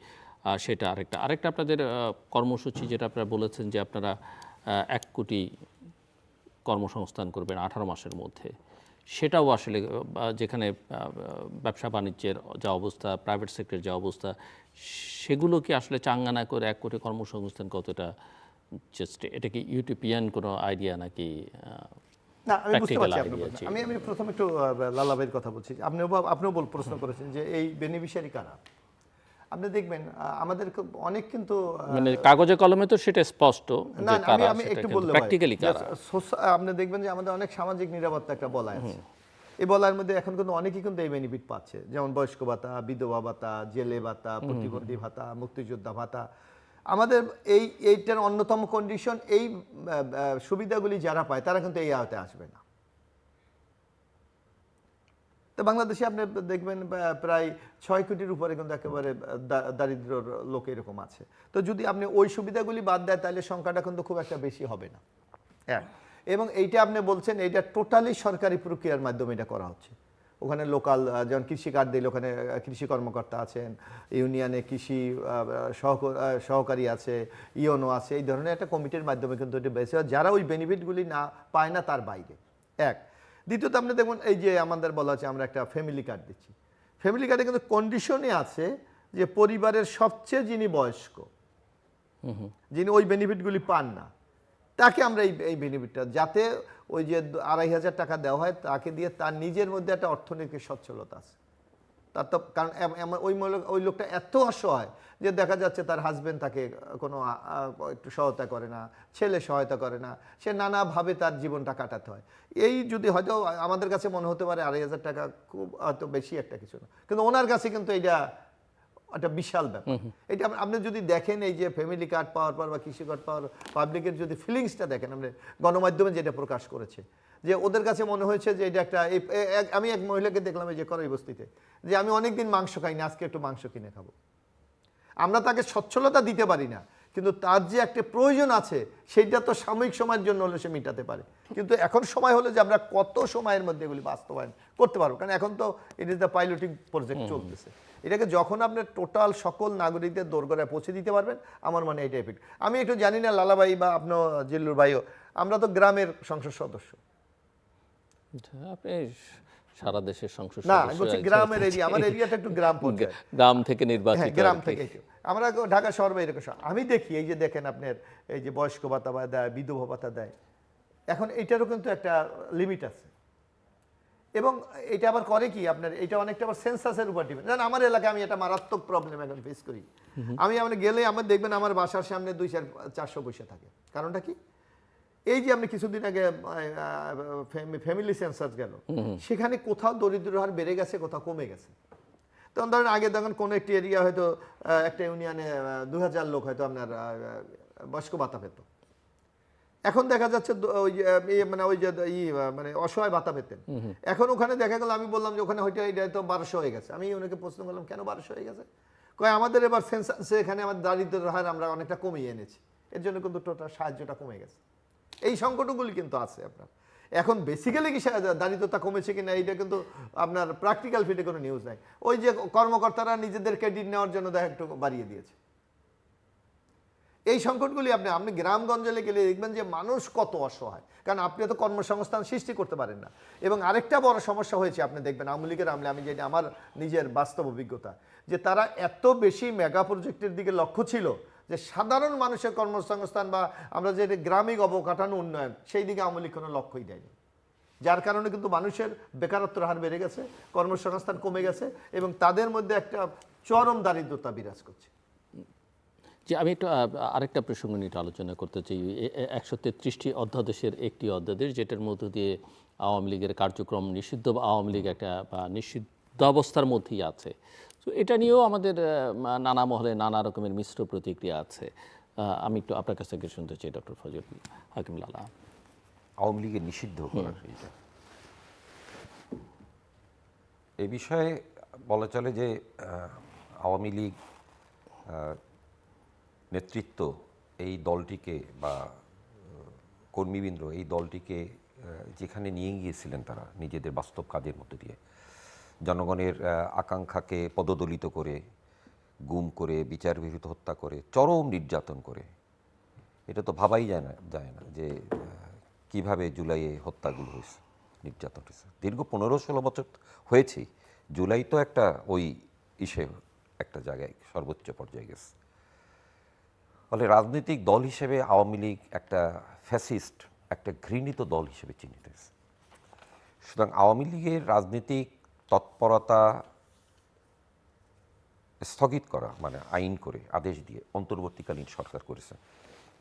সেটা আরেকটা আপনাদের কর্মসূচি যেটা আপনারা বলেছেন যে আপনারা 1 কোটি কর্মসংস্থান করবেন 18 মাসের মধ্যে, সেটাও আসলে যেখানে ব্যবসা বাণিজ্যের যা অবস্থা, প্রাইভেট সেক্টরের যা অবস্থা, সেগুলোকে আসলে চাঙ্গা না করে 1 কোটি কর্মসংস্থান কতটা জাস্ট, এটা কি ইউটোপিয়ান কোনো আইডিয়া নাকি না আমি বুঝতে প্র্যাকটিক্যাল পারছি আপনার আইডিয়া। প্রশ্ন। আমি প্রথম একটু লালাভাইয়ের কথা বলছি। আপনিও প্রশ্ন করেছেন যে এই বেনিফিশিয়ারি কারা। আপনি দেখবেন আমাদের অনেক কিন্তু মানে কাগজে কলমে তো সেটা স্পষ্ট না যে না, কারা, আমি সেটা একটু কিন্তু বললে প্র্যাকটিক্যালি কারা। আপনি দেখবেন যে আমাদের অনেক সামাজিক নিরাপত্তা একটা বলয় আছে। এই বলয়ের মধ্যে এখন কিন্তু অনেকেই কিন্তু এই বেনিফিট পাচ্ছে, যেমন বয়স্ক ভাতা, বিধবা ভাতা, জেলে ভাতা, প্রতিবন্ধী ভাতা, মুক্তিযোদ্ধা ভাতা। আমাদের এইটার অন্যতম কন্ডিশন এই সুবিধাগুলি যারা পায় তারা কিন্তু এই আওতায় আসবে না। তো বাংলাদেশে আপনি দেখবেন প্রায় 6 কোটির উপরে কিন্তু একেবারে দারিদ্র লোক এরকম আছে। তো যদি আপনি ওই সুবিধাগুলি বাদ দেয় তাহলে সংখ্যাটা কিন্তু খুব একটা বেশি হবে না। হ্যাঁ, এবং এইটা আপনি বলছেন এইটা টোটালি সরকারি প্রক্রিয়ার মাধ্যমে এটা করা হচ্ছে। ওখানে লোকাল যেমন কৃষি কার্ড দিলে ওখানে কৃষি কর্মকর্তা আছেন, ইউনিয়নে কৃষি সহকারী আছে, ইওনো আছে, এই ধরনের একটা কমিটির মাধ্যমে কিন্তু এটা বেশি হয় যারা ওই বেনিফিটগুলি না পায় না তার বাইরে। এক, দ্বিতীয়ত আপনি দেখুন এই যে আমাদের বলা আছে আমরা একটা ফ্যামিলি কার্ড দিচ্ছি, ফ্যামিলি কার্ডে কিন্তু কন্ডিশনে আছে যে পরিবারের সবচেয়ে যিনি বয়স্ক, যিনি ওই বেনিফিটগুলি পান না, তাকে আমরা এই বেনিফিটটা যাতে ওই যে 2,500 টাকা দেওয়া হয় তাকে দিয়ে তার নিজের মধ্যে একটা অর্থনৈতিক সচ্ছলতা আছে। তার তো কারণ ওই লোকটা এত অসহায় যে দেখা যাচ্ছে তার হাজবেন্ড তাকে কোনো একটু সহায়তা করে না, ছেলে সহায়তা করে না, সে নানাভাবে তার জীবনটা কাটাতে হয়। এই যদি হয়তো আমাদের কাছে মনে হতে পারে 2,500 টাকা খুব হয়তো বেশি একটা কিছু না, কিন্তু ওনার কাছে কিন্তু এটা একটা বিশাল ব্যাপার। এটা আপনি যদি দেখেন এই যে ফ্যামিলি কার্ড পাওয়ার পর বা কৃষি কার্ড পাওয়ার পাবলিকের যদি ফিলিংসটা দেখেন, আপনি গণমাধ্যমে যেটা প্রকাশ করেছে যে ওদের কাছে মনে হয়েছে যে এটা একটা আমি এক মহিলাকে দেখলাম এই যে করাই বস্তিতে, যে আমি অনেকদিন মাংস খাই না, আজকে একটু মাংস কিনে খাবো। আমরা তাকে সচ্ছলতা দিতে পারি না, কিন্তু তার যে একটা প্রয়োজন আছে সেইটা তো সাময়িক সময়ের জন্য হলে সে মেটাতে পারে। কিন্তু এখন সময় হলো যে আমরা কত সময়ের মধ্যে এগুলি বাস্তবায়ন করতে পারবো, কারণ এখন তো it is the piloting project চলতেছে। এটাকে যখন আপনি টোটাল সকল নাগরিকদের দোরগোড়ায় পৌঁছে দিতে পারবেন, আমার মনে হয় এটা এফেক্ট। আমি একটু জানি না লালাভাই বা আপনার জিল্লুর ভাইও, আমরা তো গ্রামের সংসদ সদস্য আপনি সারা দেশের সংসদ না, সদস্য বলছি গ্রামের এরিয়া, আমার এরিয়াটা একটু গ্রাম পর্যায়ে, গ্রাম থেকে নির্বাচিত হ্যাঁ গ্রাম আর কি। থেকে। আমরা ঢাকা শহর বা এরকম আমি দেখি এই যে দেখেন আপনার এই যে বয়স্ক ভাতা বা দেয়, বিধবা ভাতা দেয়, এখন এটারও কিন্তু একটা লিমিট আছে। এবং এটা আবার করে কি আপনার, এটা অনেকটা আবার সেন্সাসের উপর ডিপেন্ড। জানেন আমার এলাকায় আমি একটা মারাত্মক প্রবলেম এখন ফেস করি। আমি গেলে আমার দেখবেন আমার বাসার সামনে 200-400 পয়সা থাকে। কারণটা কি, এই যে আপনি কিছুদিন আগে ফ্যামিলি সেন্সাস গেল, সেখানে কোথাও দরিদ্র হার বেড়ে গেছে, কোথাও কমে গেছে। তখন ধরেন আগে দেখেন কোনো একটি এরিয়া হয়তো একটা ইউনিয়নে 2,000 লোক হয়তো আপনার বয়স্ক ভাতা পেত, এখন দেখা যাচ্ছে ওই মানে অসহায় ভাতা পেতেন, এখন ওখানে দেখা গেল, আমি বললাম যে ওখানে হয়তো এটা তো 1200 হয়ে গেছে। আমি ওনাকে প্রশ্ন করলাম কেন 1200 হয়ে গেছে, কয় আমাদের এবার সেন্সাসে এখানে আমাদের দারিদ্র্যের হার আমরা অনেকটা কমিয়ে এনেছি, এর জন্য কিন্তু টোটাল সাহায্যটা কমে গেছে। এই সংকটগুলি কিন্তু আছে আপনার। এখন বেসিক্যালি কি দারিদ্রতা কমেছে কিনা এইটা কিন্তু আপনার প্র্যাকটিক্যাল ফিটে কোনো নিউজ নাই। ওই যে কর্মকর্তারা নিজেদের ক্রেডিট নেওয়ার জন্য দেখা একটু বাড়িয়ে দিয়েছে। এই সংকটগুলি আপনি গ্রামগঞ্জে গেলে দেখবেন যে মানুষ কত অসহায়, কারণ আপনি তো কর্মসংস্থান সৃষ্টি করতে পারেন না। এবং আরেকটা বড় সমস্যা হয়েছে, আপনি দেখবেন আওয়ামী লীগের আমলে, আমি যেটা আমার নিজের বাস্তব অভিজ্ঞতা, যে তারা এত বেশি মেগা প্রজেক্টের দিকে লক্ষ্য ছিল যে সাধারণ মানুষের কর্মসংস্থান বা আমরা যে গ্রামীণ অবকাঠামো উন্নয়ন, সেই দিকে আওয়ামী লীগ কোনো লক্ষ্যই দেয়নি। যার কারণে কিন্তু মানুষের বেকারত্বের হার বেড়ে গেছে, কর্মসংস্থান কমে গেছে এবং তাদের মধ্যে একটা চরম দারিদ্রতা বিরাজ করছে। যে আমি একটু আরেকটা প্রসঙ্গ নিয়ে আলোচনা করতে চাই। 133টি অধ্যাদেশের একটি অধ্যাদেশ, যেটার মধ্য দিয়ে আওয়ামী লীগের কার্যক্রম নিষিদ্ধ, বা আওয়ামী লীগ একটা নিষিদ্ধ অবস্থার মধ্যেই আছে। তো এটা নিয়েও আমাদের নানা মহলে নানা রকমের মিশ্র প্রতিক্রিয়া আছে। আমি একটু আপনার কাছ থেকে শুনতে চাই ডক্টর ফজলুল হাকিম লালা। আওয়ামী লীগের নিষিদ্ধ করার এইটা, এই বিষয়ে বলা চলে যে আওয়ামী লীগ নেতৃত্ব এই দলটিকে বা কর্মীবৃন্দ এই দলটিকে যেখানে নিয়ে গিয়েছিলেন তারা নিজেদের বাস্তব কাজের মধ্যে দিয়ে, জনগণের আকাঙ্ক্ষাকে পদদলিত করে, গুম করে, বিচার বিহিত হত্যা করে, চরম নির্যাতন করে, এটা তো ভাবাই যায় না যে কিভাবে জুলাইয়ে হত্যাগুলো হয়েছে, নির্যাতন হয়েছে। দীর্ঘ 15-16 বছর হয়েছে, জুলাই তো একটা ওই একটা জায়গায় সর্বোচ্চ পর্যায়ে গেছে। ফলে রাজনৈতিক দল হিসেবে আওয়ামী লীগ একটা ফ্যাসিস্ট একটা ঘৃণিত দল হিসেবে চিহ্নিত হয়েছে। সুতরাং আওয়ামী লীগের রাজনৈতিক তৎপরতা স্থগিত করা, মানে আইন করে আদেশ দিয়ে অন্তর্বর্তীকালীন সরকার করেছে।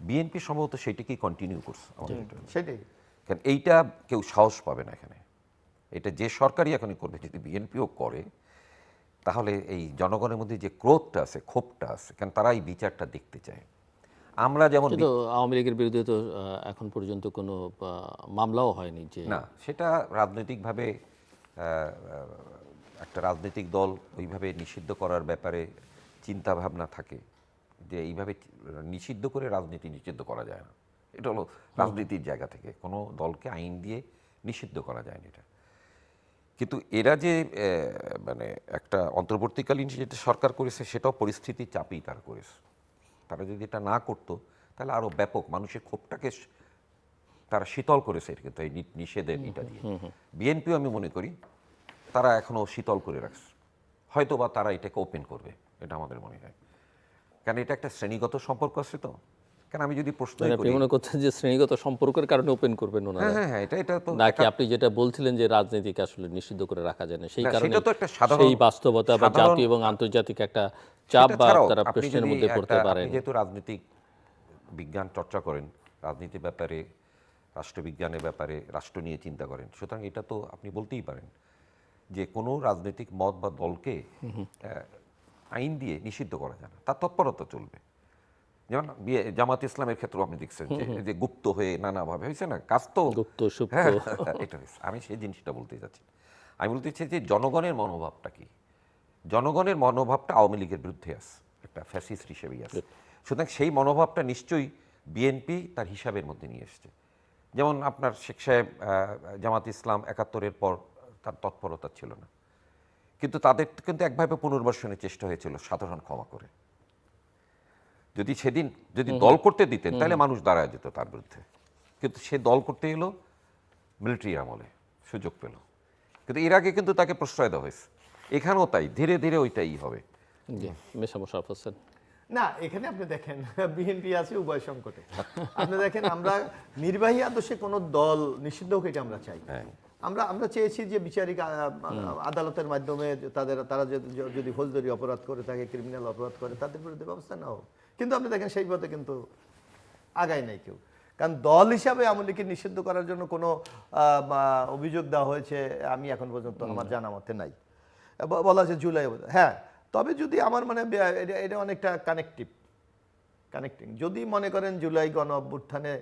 বিএনপি সম্ভবত সেইটাকেই কন্টিনিউ করছে আমাদের এটা। সেটাই। কারণ এইটা কেউ সাহস পাবে না এখানে, এটা যে সরকারই এখনই করবে, যদি বিএনপিও করে তাহলে এই জনগণের মধ্যে যে ক্রোধটা আছে, ক্ষোভটা আছে, কারণ তারা এই বিচারটা দেখতে চায়। আমরা যেমন কিন্তু আওয়ামী লীগের বিরুদ্ধে তো এখন পর্যন্ত কোনো মামলাও হয়নি যে না, সেটা রাজনৈতিকভাবে একটা রাজনৈতিক দল ওইভাবে নিষিদ্ধ করার ব্যাপারে চিন্তা ভাবনা থাকে যে এইভাবে নিষিদ্ধ করে রাজনীতি নিষিদ্ধ করা যায় না। এটা হলো রাজনীতির জায়গা থেকে কোনো দলকে আইন দিয়ে নিষিদ্ধ করা যায় না এটা। কিন্তু এরা যে মানে একটা অন্তর্বর্তীকালীন যেটা সরকার করেছে সেটাও পরিস্থিতির চাপেই তারা করেছে। তারা যদি এটা না করতো তাহলে আরও ব্যাপক মানুষের ক্ষোভটাকে তারা শীতল করেছে কিন্তু এই নিষেধের এটা দিয়ে। বিএনপিও আমি মনে করি তারা এখনও শীতল করে রাখছে, হয়তো বা তারা এটাকে ওপেন করবে, এটা আমাদের মনে হয়। কারণ এটা একটা শ্রেণীগত সম্পর্ক আছে তো। কারণ আমি যদি প্রশ্ন আপনি মনে করছেন যে শ্রেণীগত সম্পর্কের কারণে ওপেন করবেন ওনারা, হ্যাঁ এটা তো নাকি আপনি যেটা বলছিলেন যে রাজনীতিকে আসলে নিষিদ্ধ করে রাখা যায় না সেই না, কারণে সেটা তো একটা সাধারণ সেই বাস্তবতা বা জাতীয় এবং আন্তর্জাতিক একটা চাপ বা ছাড়াও তারা আপনি প্রশ্নের যদি মধ্যে পড়তে পারেন। আপনি যেহেতু রাজনৈতিক বিজ্ঞান চর্চা করেন, রাজনীতির ব্যাপারে, রাষ্ট্রবিজ্ঞানের ব্যাপারে, রাষ্ট্র নিয়ে চিন্তা করেন, সুতরাং এটা তো আপনি বলতেই পারেন যে কোনো রাজনৈতিক মত বা দলকে আইন দিয়ে নিষিদ্ধ করা যায় না, তার তৎপরতা চলবে। যেমন জামাত ইসলামের ক্ষেত্রেও আপনি দেখছেন যে গুপ্ত হয়ে নানাভাবে হয়েছে না কাজ, তো গুপ্ত সুপ্ত এটা হয়েছে। আমি সেই জিনিসটা বলতে চাচ্ছি। আমি বলতে চাই যে জনগণের মনোভাবটা কি, জনগণের মনোভাবটা আওয়ামী লীগের বিরুদ্ধে আছে, একটা ফ্যাসিস্ট হিসেবেই আছে। সুতরাং সেই মনোভাবটা নিশ্চয়ই বিএনপি তার হিসাবের মধ্যে নিয়ে এসছে। যেমন আপনার শেখ সাহেব জামাত ইসলাম ৭১-এর পর তার তৎপরতা ছিল না, কিন্তু তাদের কিন্তু একভাবে পুনর্বাসনের চেষ্টা হয়েছিল সাধারণ ক্ষমা করে। যদি সেদিন যদি দল করতে দিতেন তাহলে মানুষ দাঁড়ায় যেত তার বিরুদ্ধে, কিন্তু সে দল করতে এলো মিলিটারি আমলে, সুযোগ পেল। কিন্তু এর আগে কিন্তু তাকে প্রশ্রয় দেওয়া হয়েছে, এখানেও তাই, ধীরে ধীরে ওইটাই হবে। জি, মির্জা মোশাররফ হোসেন। না, এখানে আপনি দেখেন বিএনপি আছে উভয় সংকটে। আপনি দেখেন আমরা নির্বাহী আদর্শে কোনো দল নিষিদ্ধ হোক এটা আমরা চাই। আমরা চেয়েছি যে বিচারিক আদালতের মাধ্যমে তারা যদি ফৌজদারি অপরাধ করে থাকে, ক্রিমিনাল অপরাধ করে, তাদের বিরুদ্ধে ব্যবস্থা না হোক। কিন্তু আপনি দেখেন সেই পথে কিন্তু আগায় নাই কেউ। কারণ দল হিসাবে আওয়ামী লীগকে নিষিদ্ধ করার জন্য কোনো অভিযোগ দেওয়া হয়েছে আমি এখন পর্যন্ত আমার জানা মতে নাই। বলা আছে জুলাই, হ্যাঁ, তবে যদি আমার মানে এটা অনেকটা কানেক্টিং যদি মনে করেন জুলাই গণ অভ্যুত্থানে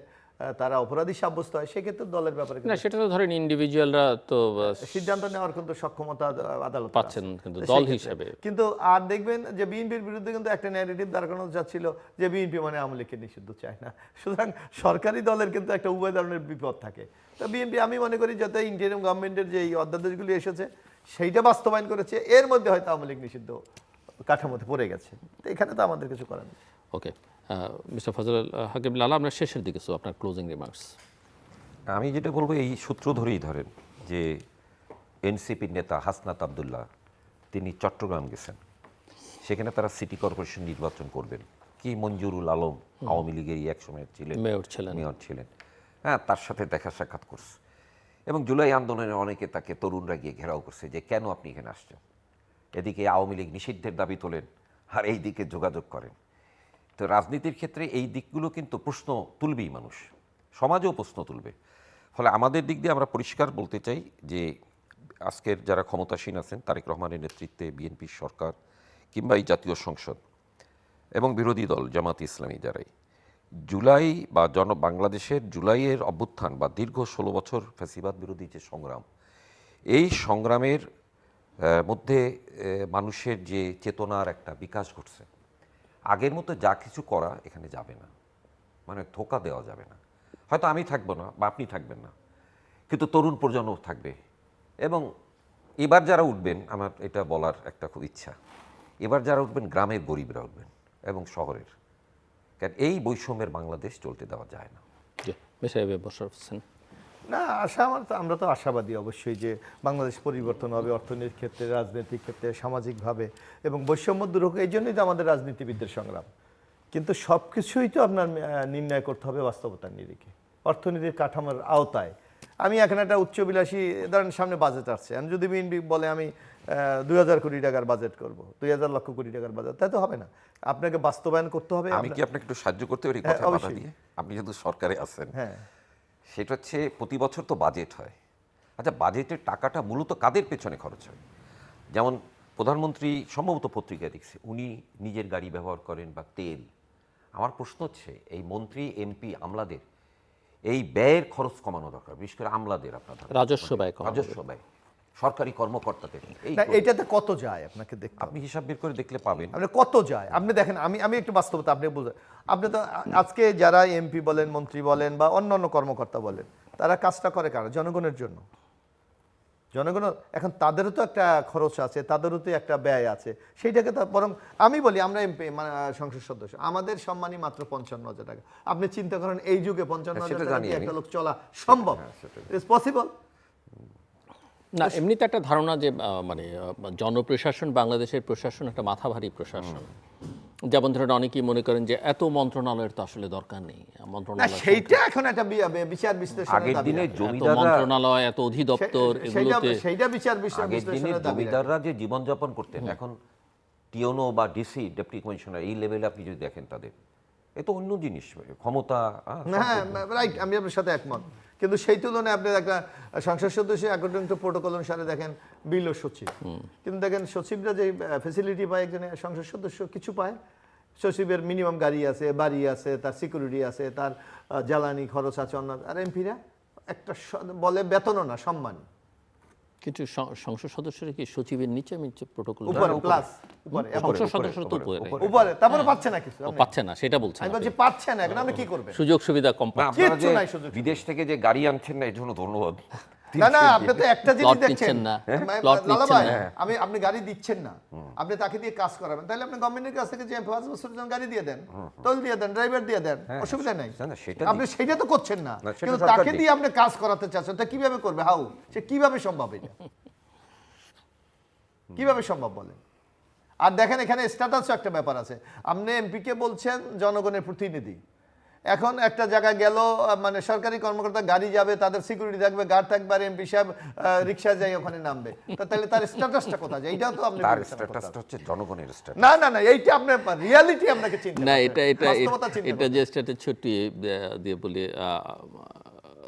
তারা অপরাধী সাব্যস্ত হয়, সেক্ষেত্রে দলের ব্যাপারে না, সেটা তো ধরেন ইন্ডিভিজুয়ালরা তো সিদ্ধান্ত নেওয়ার কিন্তু সক্ষমতা আদালত পাচ্ছেন, কিন্তু দল হিসেবে কিন্তু আর দেখবেন যে বিএনপির বিরুদ্ধে কিন্তু একটা ন্যারেটিভ দাঁড় করানো যাচ্ছিল যে বিএনপি মানে আওয়ামী লীগকে নিষিদ্ধ চায় না। সুতরাং সরকারি দলের কিন্তু একটা উভয় ধরনের বিপদ থাকে। তো বিএনপি আমি মনে করি যাতে ইন্টারিম গভর্নমেন্টের যে এই অধ্যাদেশগুলি এসেছে সেইটা বাস্তবায়ন করেছে, এর মধ্যে হয়তো আওয়ামী লীগ নিষিদ্ধ কাঠামোতে পড়ে গেছে। তো এখানে তো আমাদের কিছু করার নেই। ওকে, মিস্টার ফজলুল হাকিম লালা, আমরা শেষের দিকে আপনার ক্লোজিং রিমার্কস। আমি যেটা বলবো এই সূত্র ধরেই ধরেন যে এনসিপির নেতা হাসনাত আবদুল্লাহ তিনি চট্টগ্রাম গেছেন, সেখানে তারা সিটি কর্পোরেশন নির্বাচন করবেন। কি মঞ্জুরুল আলম আওয়ামী লীগের এক সময় মেয়র ছিলেন, হ্যাঁ, তার সাথে দেখা সাক্ষাৎ করছে। এবং জুলাই আন্দোলনে অনেকে তাকে তরুণরা গিয়ে ঘেরাও করছে যে কেন আপনি এখানে আসছেন, এদিকে আওয়ামী লীগ নিষিদ্ধের দাবি তোলেন আর এই দিকে যোগাযোগ করেন। তো রাজনীতির ক্ষেত্রে এই দিকগুলো কিন্তু প্রশ্ন তুলবেই, মানুষ সমাজেও প্রশ্ন তুলবে। ফলে আমাদের দিক দিয়ে আমরা পরিষ্কার বলতে চাই যে আজকের যারা ক্ষমতাসীন আছেন, তারেক রহমানের নেতৃত্বে বিএনপির সরকার কিংবা এই জাতীয় সংসদ এবং বিরোধী দল জামাত ইসলামী যারাই জুলাই বা বাংলাদেশের জুলাইয়ের অভ্যুত্থান বা দীর্ঘ 16 বছর ফ্যাসিবাদ বিরোধী যে সংগ্রাম, এই সংগ্রামের মধ্যে মানুষের যে চেতনার একটা বিকাশ ঘটছে, আগের মতো যা কিছু করা এখানে যাবে না, মানে ধোঁকা দেওয়া যাবে না। হয়তো আমি থাকবো না বা আপনি থাকবেন না, কিন্তু তরুণ প্রজন্ম থাকবে। এবং এবার যারা উঠবেন, আমার এটা বলার একটা খুব ইচ্ছা, এবার যারা উঠবেন গ্রামের গরিবরা উঠবেন এবং শহরের, কারণ এই বৈষম্যের বাংলাদেশ চলতে দেওয়া যায় না। না, আমরা তো আশাবাদী অবশ্যই যে বাংলাদেশ পরিবর্তন হবে অর্থনীতির ক্ষেত্রে, রাজনৈতিক ক্ষেত্রে, সামাজিকভাবে, এবং বৈষম্য দূর হোক। এই জন্যই তো আমাদের রাজনীতিবিদদের সংগ্রাম। কিন্তু সব কিছুই তো আপনার নির্ণয় করতে হবে বাস্তবতার নিরিখে। অর্থনীতির কাঠামোর আওতায় আমি এখন একটা উচ্চবিলাসী ধরেন সামনে বাজেট আসছে, আমি যদি বিএনপি বলে আমি 2000 কোটি টাকার বাজেট করব, 2000 লক্ষ কোটি টাকার বাজেট, তাই তো হবে না, আপনাকে বাস্তবায়ন করতে হবে। আমি কি আপনাকে একটু সাহায্য করতে পারি কথা বাধা দিয়ে? আপনি যেহেতু সরকারে আছেন, হ্যাঁ, সেটা হচ্ছে প্রতি বছর তো বাজেট হয়। আচ্ছা, বাজেটের টাকাটা মূলত কাদের পেছনে খরচ হয়? যেমন প্রধানমন্ত্রী সম্ভবত পত্রিকায় দেখছে উনি নিজের গাড়ি ব্যবহার করেন বা তেল। আমার প্রশ্ন হচ্ছে এই মন্ত্রী এমপি আমলাদের এই ব্যয়ের খরচ কমানো দরকার, বিশেষ করে আমলাদের। আপনার রাজস্ব ব্যয় কমানো রাজস্ব ব্যয় সরকারি কর্মকর্তাদের এই না এটাতে কত যায় আপনাকে দেখতে হবে। আপনি হিসাব বের করে দেখলে পাবেন আপনি কত যায় আপনি দেখেন। আমি একটু বাস্তবতা আপনি বুঝেন। আপনি তো আজকে যারা এমপি বলেন, মন্ত্রী বলেন বা অন্যান্য কর্মকর্তা বলেন, তারা কাজটা করে কারা? জনগণের জন্য। জনগণ এখন তাদেরও তো একটা খরচ আছে, তাদেরও তো একটা ব্যয় আছে, সেইটাকে তো বরং আমি বলি আমরা এমপি মানে সংসদ সদস্য, আমাদের সম্মানই মাত্র 55,000 টাকা। আপনি চিন্তা করেন এই যুগে 55,000 টাকা দিয়ে একটা লোক চলা সম্ভব? ইটস পসিবল না। এমনিতে একটা ধারণা যে মানে জনপ্রশাসন, বাংলাদেশের প্রশাসন একটা মাথা ভারী প্রশাসন। যেমন ধরেন অনেকেই মনে করেন যে এত মন্ত্রণালয়ের তো আসলে দরকার নেই, মন্ত্রণালয় সেইটা এখন একটা বিচার বিশ্লেষণ। আগের দিনে এত জমিদাররা মন্ত্রণালয়, এত অধিদপ্তর, এগুলোতে সেইটা বিচার আগের দিনে বিশ্লেষণের দাবি রাখে। জমিদাররা যে জীবনযাপন করতেন, এখন টিওনো বা ডিসি ডেপুটি কমিশনার এই লেভেলে আপনি যদি দেখেন তাদের, এ তো অন্য জিনিস, ক্ষমতা। হ্যাঁ রাইট, আমি আপনার সাথে একমত। কিন্তু সেই তুলনায় আপনি একটা সংসদ সদস্য অ্যাকর্ডিং টু প্রোটোকল অনুসারে দেখেন বিল ও সচিব, কিন্তু দেখেন সচিবরা যে ফ্যাসিলিটি পায় একজন সংসদ সদস্য কিছু পায়। সচিবের মিনিমাম গাড়ি আছে, বাড়ি আছে, তার সিকিউরিটি আছে, তার জ্বালানি খরচ আছে অন্য। আর এমপিরা একটা বলে বেতনও না, সম্মান। কিছু সংসদ সদস্যরা কি সচিবের নিচে প্রোটোকল উপরে প্লাস উপরে সংসদ সদস্য তো উপরে, তারপরে পাচ্ছে না কিছু। পাচ্ছে না, সেটা বলছেন। আমি বলছি পাচ্ছে না, এখন আপনি কি করবেন? সুযোগ সুবিধা কম না, পাচ্ছে। আপনারা যে নাই সুযোগ। বিদেশ থেকে যে গাড়ি আনছেন না, এর জন্য ধন্যবাদ। না না, আপনি তো একটা জিনিস প্লট দেখছেন দিচ্ছেন না, হ্যাঁ? প্লট লালা দিচ্ছেন ভাই, না। আপনি গাড়ি দিচ্ছেন না, আপনি তাকে দিয়ে কাজ করাবেন, তাহলে আপনি গভর্নমেন্টের কাছ থেকে যে 5 বছরের জন্য গাড়ি দিয়ে দেন, টোল দিয়ে দেন, ড্রাইভার দিয়ে দেন, অসুবিধা নাই। না, না, সেটা আপনি সেটা তো করছেন না, না, সেটা কিন্তু সরকার তাকে দিক। দিয়ে আপনি কাজ করাতে চাচ্ছেন, তা কিভাবে করবে? হাউ, সে কিভাবে সম্ভব? এটা কিভাবে সম্ভব বলেন? আর দেখেন এখানে স্ট্যাটাসও একটা ব্যাপার আছে। আপনি এমপিকে বলছেন জনগণের প্রতিনিধি, এখন একটা জায়গায় গেল মানে সরকারি কর্মকর্তা গাড়ি যাবে, তাদের সিকিউরিটি থাকবে, গার্ড থাকবে, আর এমপি সাহেব রিকশায় যাই ওখানে নামবে, তাহলে তার স্ট্যাটাসটা কোথায় যায়? এইটাও তো আপনি তার বিবেচনা করতে স্ট্যাটাসটা হচ্ছে জনগণের স্ট্যাটাস। না না না, এইটা আপনার রিয়ালিটি আপনাকে চিন্তা না, করতে হবে, বাস্তবতা চিন্তা এটা করতে যে স্ট্যাটাস ছুটি দিয়ে বলি,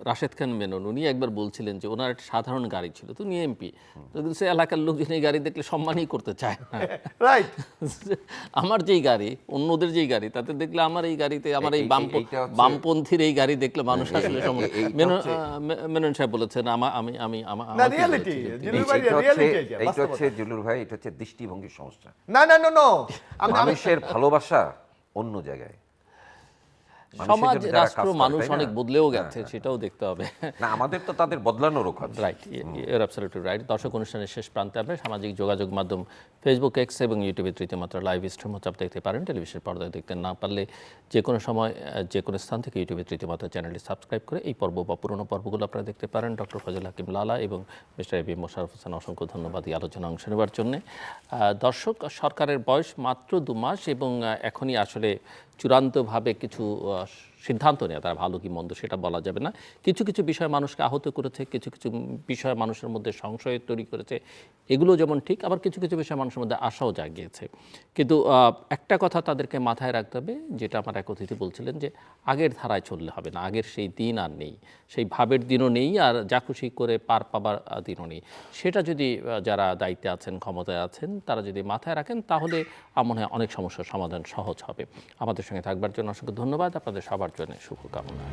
রাশেদ খান মেনন উনি একবার বলছিলেন যে ওনার একটা সাধারণ গাড়ি ছিল, তো উনি এমপি, তো সে এলাকার লোকজন এই গাড়ি দেখলে সম্মানই করতে চায় না। হবে। রাইট, আমার যেই গাড়ি, অন্যদের যেই গাড়ি, তাতে দেখলে আমার এই গাড়িতে, আমার এই এইটা হচ্ছে- বামপন্থীর এই গাড়ি দেখলে মানুষ আসলে সম্মান। মেনন সাহেব বলেছেন আমি না রিয়ালিটি, জিলুর ভাই রিয়ালিটি এটা, এইটা হচ্ছে বাস্তবতা। জুলুর ভাই, এটা হচ্ছে দৃষ্টিভঙ্গির সমস্যা। না না না নো, আমি মানুষের ভালোবাসা অন্য জায়গায়। মানুষের সমাজ, জন্য যারা কাজ রাষ্ট্র, করে, মানুষ তাই না? অনেক বদলেও গেছে, সেটাও দেখতে হবে। না, আমাদের তো তাদের বদলানোরও কাজ। Right, your absolutely right. দর্শক, অনুষ্ঠানের শেষ প্রান্তে আমরা সামাজিক যোগাযোগ মাধ্যম ফেসবুক, এক্স এবং ইউটিউবে তৃতীয় মাত্রা লাইভ স্ট্রিম হচ্ছে, আপনি দেখতে পারেন। টেলিভিশন পর্দায় দেখতে না পারলে যে কোনো সময় যে কোনো স্থান থেকে ইউটিউবে তৃতীয় মাত্রা চ্যানেলটি সাবস্ক্রাইব করে এই পর্ব বা পুরনো পর্বগুলো আপনারা দেখতে পারেন। ডক্টর ফজল হাকিম লালা এবং মিস্টার এবি মোশাররফ হোসেন, অসংখ্য ধন্যবাদ এই আলোচনা অংশ নেওয়ার জন্য। দর্শক, সরকারের বয়স মাত্র 2 মাস এবং এখনই আসলে চূড়ান্তভাবে কিছু সিদ্ধান্ত নেওয়া, তার ভালো কি মন্দ সেটা বলা যাবে না। কিছু কিছু বিষয় মানুষকে আহত করেছে, কিছু কিছু বিষয় মানুষের মধ্যে সংশয় তৈরি করেছে, এগুলো যেমন ঠিক, আবার কিছু কিছু বিষয় মানুষের মধ্যে আশাও জাগিয়েছে। কিন্তু একটা কথা তাদেরকে মাথায় রাখতে হবে, যেটা আমার এক অতিথি বলছিলেন, যে আগের ধারায় চললে হবে না, আগের সেই দিন আর নেই, সেই ভাবের দিনও নেই, আর যা খুশি করে পার পাবার দিনও নেই। সেটা যদি যারা দায়িত্বে আছেন, ক্ষমতায় আছেন, তারা যদি মাথায় রাখেন, তাহলে আমার মনে হয় অনেক সমস্যার সমাধান সহজ হবে। আমাদের সঙ্গে থাকবার জন্য অসংখ্য ধন্যবাদ, আপনাদের সবার জন্য শুভকামনা।